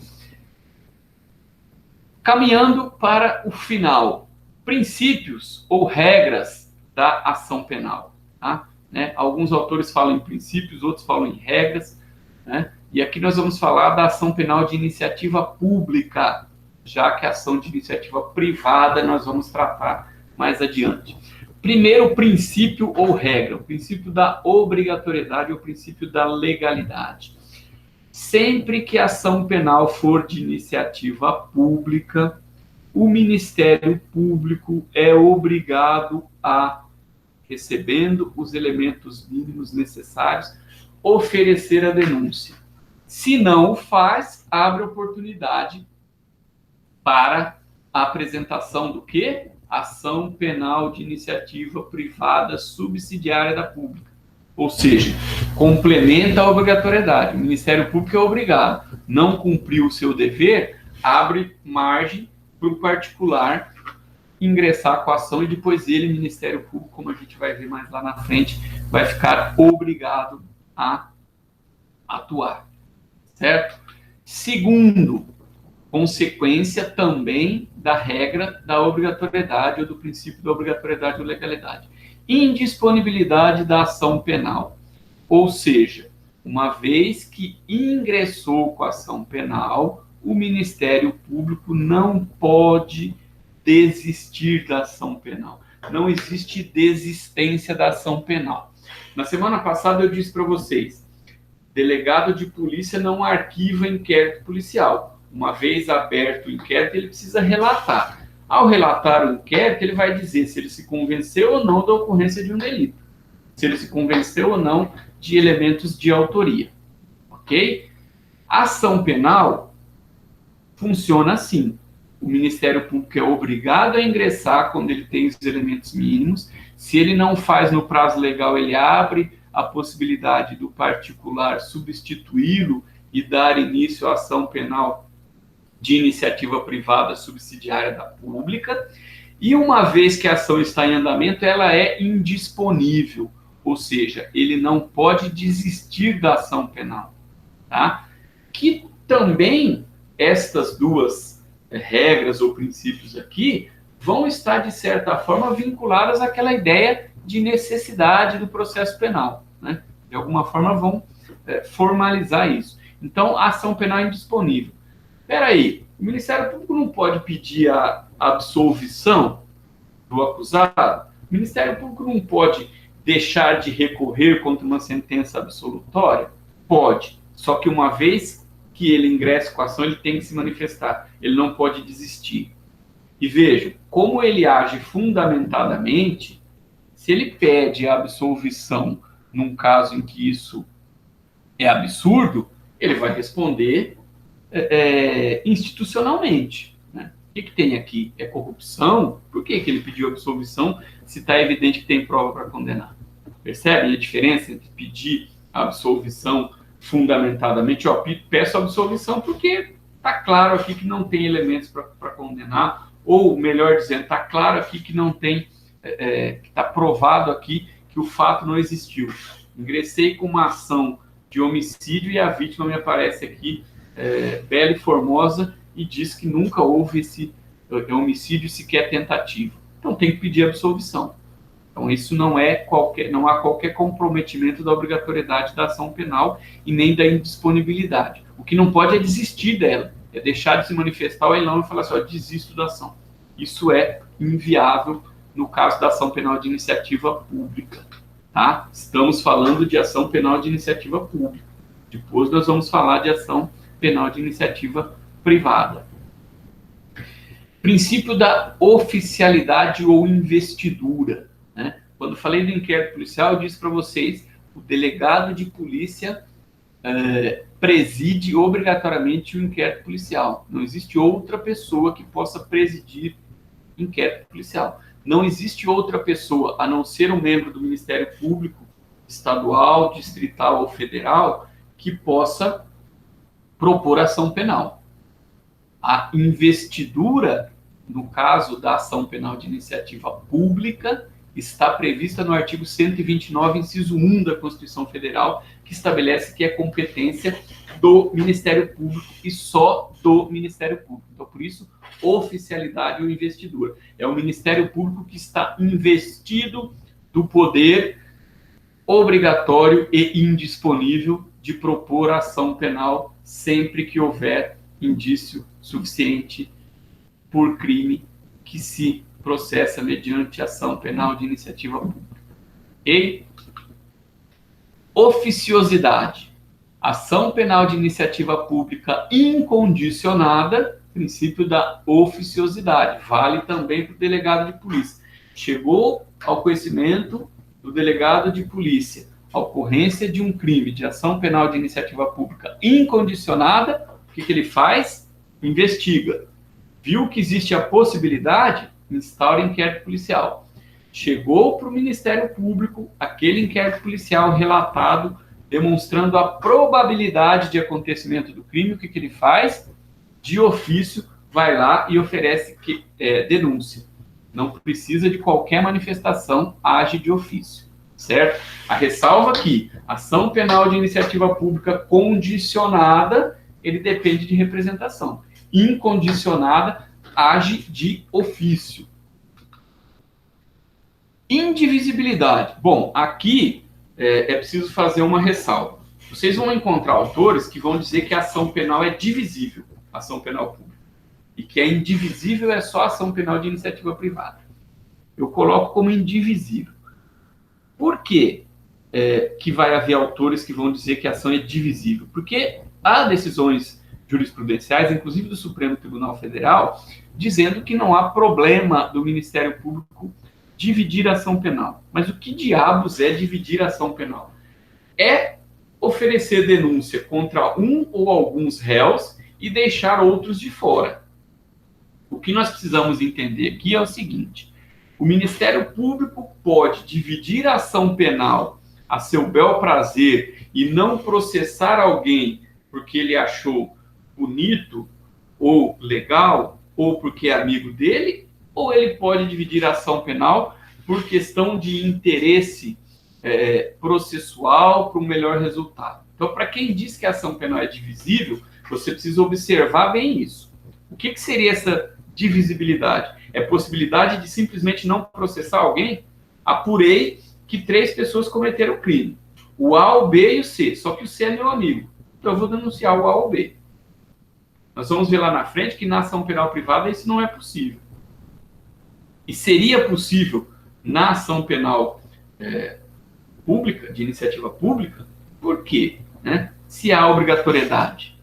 Caminhando para o final. Princípios ou regras da ação penal. Tá? Né? Alguns autores falam em princípios, outros falam em regras. Né? E aqui nós vamos falar da ação penal de iniciativa pública, já que a ação de iniciativa privada nós vamos tratar mais adiante. Primeiro, princípio ou regra, o princípio da obrigatoriedade ou o princípio da legalidade. Sempre que a ação penal for de iniciativa pública, o Ministério Público é obrigado a, recebendo os elementos mínimos necessários, oferecer a denúncia. Se não o faz, abre oportunidade para a apresentação do quê? Ação penal de iniciativa privada subsidiária da pública. Ou seja, complementa a obrigatoriedade. O Ministério Público é obrigado. Não cumpriu o seu dever, abre margem para o particular ingressar com a ação e depois ele, Ministério Público, como a gente vai ver mais lá na frente, vai ficar obrigado a atuar. Certo? Segundo, consequência também da regra da obrigatoriedade ou do princípio da obrigatoriedade ou legalidade. Indisponibilidade da ação penal. Ou seja, uma vez que ingressou com a ação penal, o Ministério Público não pode desistir da ação penal. Não existe desistência da ação penal. Na semana passada eu disse para vocês, delegado de polícia não arquiva inquérito policial. Uma vez aberto o inquérito, ele precisa relatar. Ao relatar o inquérito, ele vai dizer se ele se convenceu ou não da ocorrência de um delito. Se ele se convenceu ou não de elementos de autoria. Ok? A ação penal funciona assim. O Ministério Público é obrigado a ingressar quando ele tem os elementos mínimos. Se ele não faz no prazo legal, ele abre a possibilidade do particular substituí-lo e dar início à ação penal de iniciativa privada subsidiária da pública. E uma vez que a ação está em andamento, ela é indisponível, ou seja, ele não pode desistir da ação penal. Tá? Que também estas duas regras ou princípios aqui vão estar, de certa forma, vinculadas àquela ideia de necessidade do processo penal. Né? De alguma forma vão formalizar isso. Então, a ação penal é indisponível. Espera aí, o Ministério Público não pode pedir a absolvição do acusado? O Ministério Público não pode deixar de recorrer contra uma sentença absolutória? Pode, Só que uma vez que ele ingressa com a ação, ele tem que se manifestar. Ele não pode desistir. E vejam, como ele age fundamentadamente, se ele pede a absolvição num caso em que isso é absurdo, ele vai responder institucionalmente. Né? O que tem aqui? É corrupção? Por que ele pediu absolvição se está evidente que tem prova para condenar? Percebem a diferença entre pedir a absolvição fundamentadamente? Peço absolvição porque está claro aqui que não tem elementos para condenar, ou melhor dizendo, está claro aqui que não tem, que está provado aqui que o fato não existiu. Ingressei com uma ação de homicídio e a vítima me aparece aqui bela e formosa e diz que nunca houve esse homicídio, sequer tentativa. Então tem que pedir absolvição. Então isso não há qualquer comprometimento da obrigatoriedade da ação penal e nem da indisponibilidade. O que não pode é desistir dela, é deixar de se manifestar ou não e falar assim, desisto da ação. Isso é inviável no caso da ação penal de iniciativa pública. Tá? Estamos falando de ação penal de iniciativa pública. Depois nós vamos falar de ação penal de iniciativa privada. Princípio da oficialidade ou investidura. Né? Quando falei do inquérito policial, eu disse para vocês, o delegado de polícia preside obrigatoriamente o inquérito policial. Não existe outra pessoa que possa presidir inquérito policial. Não existe outra pessoa, a não ser um membro do Ministério Público estadual, distrital ou federal, que possa propor ação penal. A investidura, no caso da ação penal de iniciativa pública, está prevista no artigo 129, inciso 1 da Constituição Federal, que estabelece que é competência do Ministério Público e só do Ministério Público. Então, por isso, oficialidade ou investidura. É o Ministério Público que está investido do poder obrigatório e indisponível de propor ação penal sempre que houver indício suficiente por crime que se processa mediante ação penal de iniciativa pública. E oficiosidade. Ação penal de iniciativa pública incondicionada, princípio da oficiosidade. Vale também para o delegado de polícia. Chegou ao conhecimento do delegado de polícia a ocorrência de um crime de ação penal de iniciativa pública incondicionada, o que ele faz? Investiga. Viu que existe a possibilidade? Instaura inquérito policial. Chegou para o Ministério Público aquele inquérito policial relatado, demonstrando a probabilidade de acontecimento do crime, o que ele faz? De ofício, vai lá e oferece denúncia. Não precisa de qualquer manifestação, age de ofício, certo? A ressalva aqui, ação penal de iniciativa pública condicionada, ele depende de representação. Incondicionada, age de ofício. Indivisibilidade. Bom, aqui é preciso fazer uma ressalva. Vocês vão encontrar autores que vão dizer que a ação penal é divisível, ação penal pública, e que é indivisível é só a ação penal de iniciativa privada. Eu coloco como indivisível. Por quê que vai haver autores que vão dizer que a ação é divisível? Porque há decisões jurisprudenciais, inclusive do Supremo Tribunal Federal, dizendo que não há problema do Ministério Público dividir a ação penal. Mas o que diabos é dividir a ação penal? É oferecer denúncia contra um ou alguns réus e deixar outros de fora. O que nós precisamos entender aqui é o seguinte: o Ministério Público pode dividir a ação penal a seu bel prazer e não processar alguém porque ele achou bonito ou legal ou porque é amigo dele, ou ele pode dividir a ação penal por questão de interesse processual para um melhor resultado. Então, para quem diz que a ação penal é divisível, você precisa observar bem isso. O que seria essa divisibilidade? É a possibilidade de simplesmente não processar alguém? Apurei que 3 pessoas cometeram o crime. O A, o B e o C. Só que o C é meu amigo. Então eu vou denunciar o A ou o B. Nós vamos ver lá na frente que na ação penal privada isso não é possível. E seria possível na ação penal pública, de iniciativa pública? Por quê? Né? se há obrigatoriedade?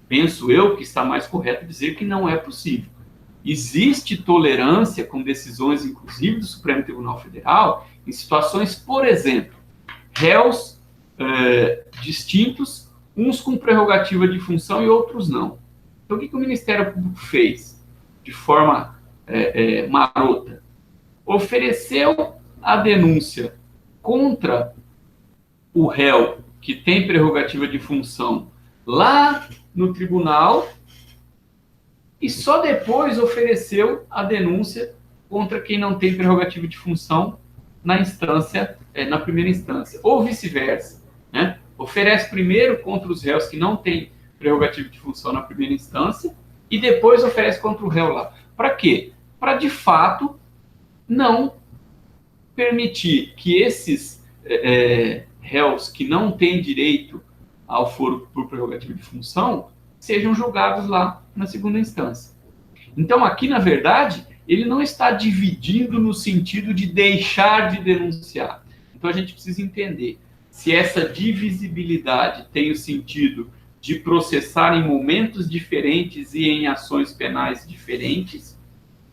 Penso eu que está mais correto dizer que não é possível. Existe tolerância com decisões, inclusive, do Supremo Tribunal Federal, em situações, por exemplo, réus distintos, uns com prerrogativa de função e outros não. Então, o que o Ministério Público fez de forma marota? Ofereceu a denúncia contra o réu que tem prerrogativa de função lá no tribunal e só depois ofereceu a denúncia contra quem não tem prerrogativa de função na instância, na primeira instância, ou vice-versa, né? Oferece primeiro contra os réus que não têm prerrogativa de função na primeira instância e depois oferece contra o réu lá. Para quê? Para, de fato, não permitir que esses réus que não têm direito ao foro por prerrogativa de função sejam julgados lá na segunda instância. Então, aqui, na verdade, ele não está dividindo no sentido de deixar de denunciar. Então, a gente precisa entender se essa divisibilidade tem o sentido de processar em momentos diferentes e em ações penais diferentes,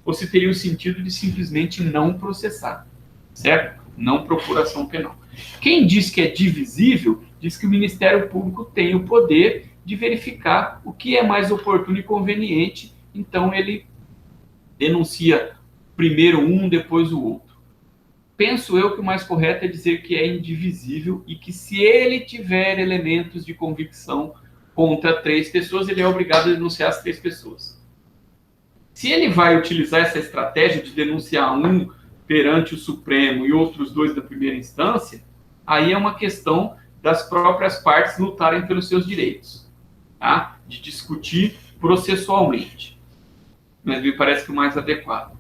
ou se teria o sentido de simplesmente não processar, certo? Não procuração penal. Quem diz que é divisível, diz que o Ministério Público tem o poder de verificar o que é mais oportuno e conveniente, então ele denuncia primeiro um, depois o outro. Penso eu que o mais correto é dizer que é indivisível e que se ele tiver elementos de convicção contra 3 pessoas, ele é obrigado a denunciar as 3 pessoas. Se ele vai utilizar essa estratégia de denunciar um perante o Supremo e outros 2 da primeira instância, aí é uma questão das próprias partes lutarem pelos seus direitos, tá? De discutir processualmente. Mas me parece que o mais adequado.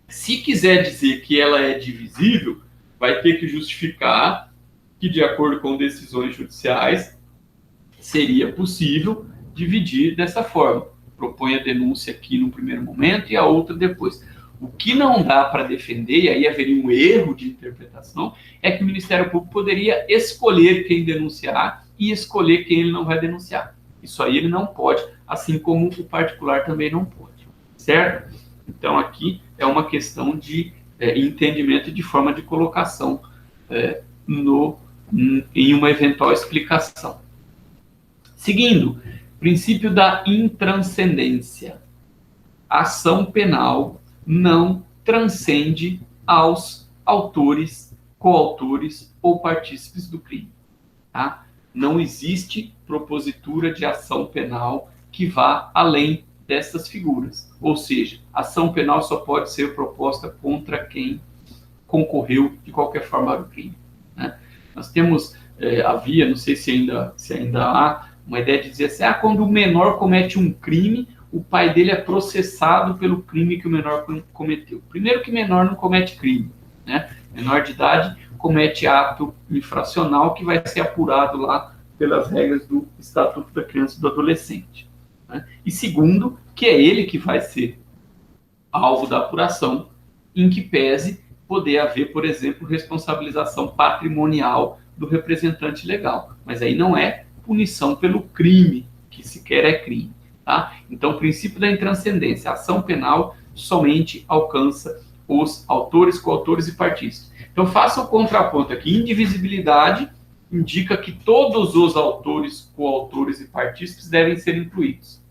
Se quiser dizer que ela é divisível, vai ter que justificar que, de acordo com decisões judiciais, seria possível dividir dessa forma. Propõe a denúncia aqui no primeiro momento e a outra depois. O que não dá para defender, e aí haveria um erro de interpretação, é que o Ministério Público poderia escolher quem denunciar e escolher quem ele não vai denunciar. Isso aí ele não pode, assim como o particular também não pode, certo? Então aqui é uma questão de entendimento de forma de colocação em uma eventual explicação. Seguindo, princípio da intranscendência. A ação penal não transcende aos autores, coautores ou partícipes do crime. Tá? Não existe propositura de ação penal que vá além dessas figuras. Ou seja, a ação penal só pode ser proposta contra quem concorreu de qualquer forma ao crime. Né? Nós temos, havia, não sei se ainda há, uma ideia de dizer assim, quando o menor comete um crime, o pai dele é processado pelo crime que o menor cometeu. Primeiro que menor não comete crime, né? Menor de idade comete ato infracional que vai ser apurado lá pelas regras do Estatuto da Criança e do Adolescente. Né? E segundo, que é ele que vai ser alvo da apuração, em que pese poder haver, por exemplo, responsabilização patrimonial do representante legal. Mas aí não é punição pelo crime, que sequer é crime. Tá? Então, o princípio da intranscendência, a ação penal somente alcança os autores, coautores e partícipes. Então, faça o contraponto aqui. Indivisibilidade indica que todos os autores, coautores e partícipes devem ser incluídos.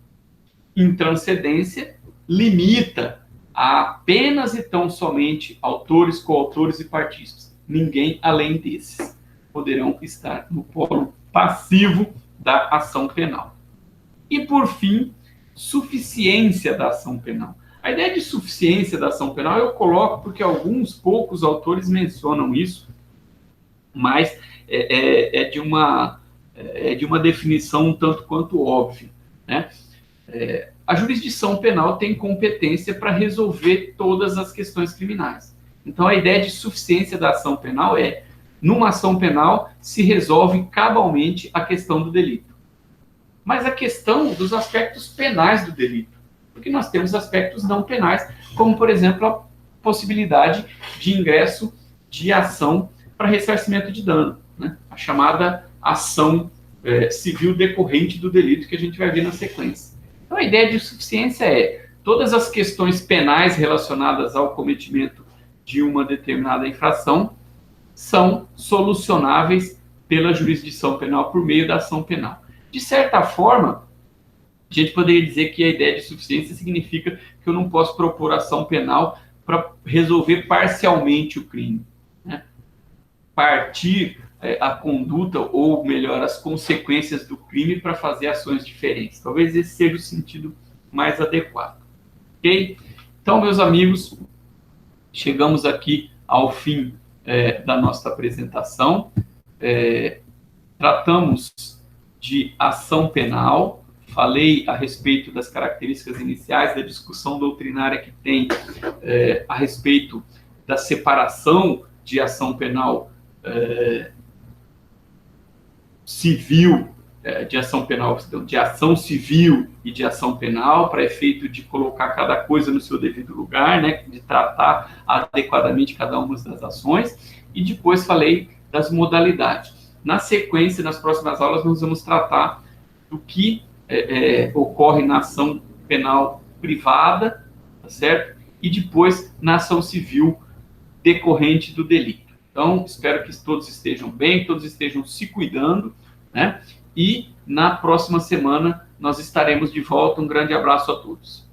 Intranscendência limita a apenas e tão somente autores, coautores e partícipes. Ninguém além desses poderão estar no polo passivo da ação penal. E, por fim, suficiência da ação penal. A ideia de suficiência da ação penal eu coloco porque alguns poucos autores mencionam isso, mas é de uma definição um tanto quanto óbvia. Né? A jurisdição penal tem competência para resolver todas as questões criminais. Então, a ideia de suficiência da ação penal é, numa ação penal, se resolve cabalmente a questão do delito. Mas a questão dos aspectos penais do delito. Porque nós temos aspectos não penais, como, por exemplo, a possibilidade de ingresso de ação para ressarcimento de dano, né? A chamada ação civil decorrente do delito que a gente vai ver na sequência. Então, a ideia de suficiência é todas as questões penais relacionadas ao cometimento de uma determinada infração são solucionáveis pela jurisdição penal por meio da ação penal. De certa forma, a gente poderia dizer que a ideia de suficiência significa que eu não posso propor ação penal para resolver parcialmente o crime, né? Partir a conduta, ou melhor, as consequências do crime para fazer ações diferentes. Talvez esse seja o sentido mais adequado. Ok? Então, meus amigos, chegamos aqui ao fim da nossa apresentação. Tratamos de ação penal, falei a respeito das características iniciais da discussão doutrinária que tem a respeito da separação de ação penal civil, de ação civil e de ação penal, para efeito de colocar cada coisa no seu devido lugar, né, de tratar adequadamente cada uma das ações, e depois falei das modalidades. Na sequência, nas próximas aulas, nós vamos tratar do que ocorre na ação penal privada, tá certo? E depois na ação civil decorrente do delito. Então, espero que todos estejam bem, todos estejam se cuidando, né? E na próxima semana nós estaremos de volta. Um grande abraço a todos.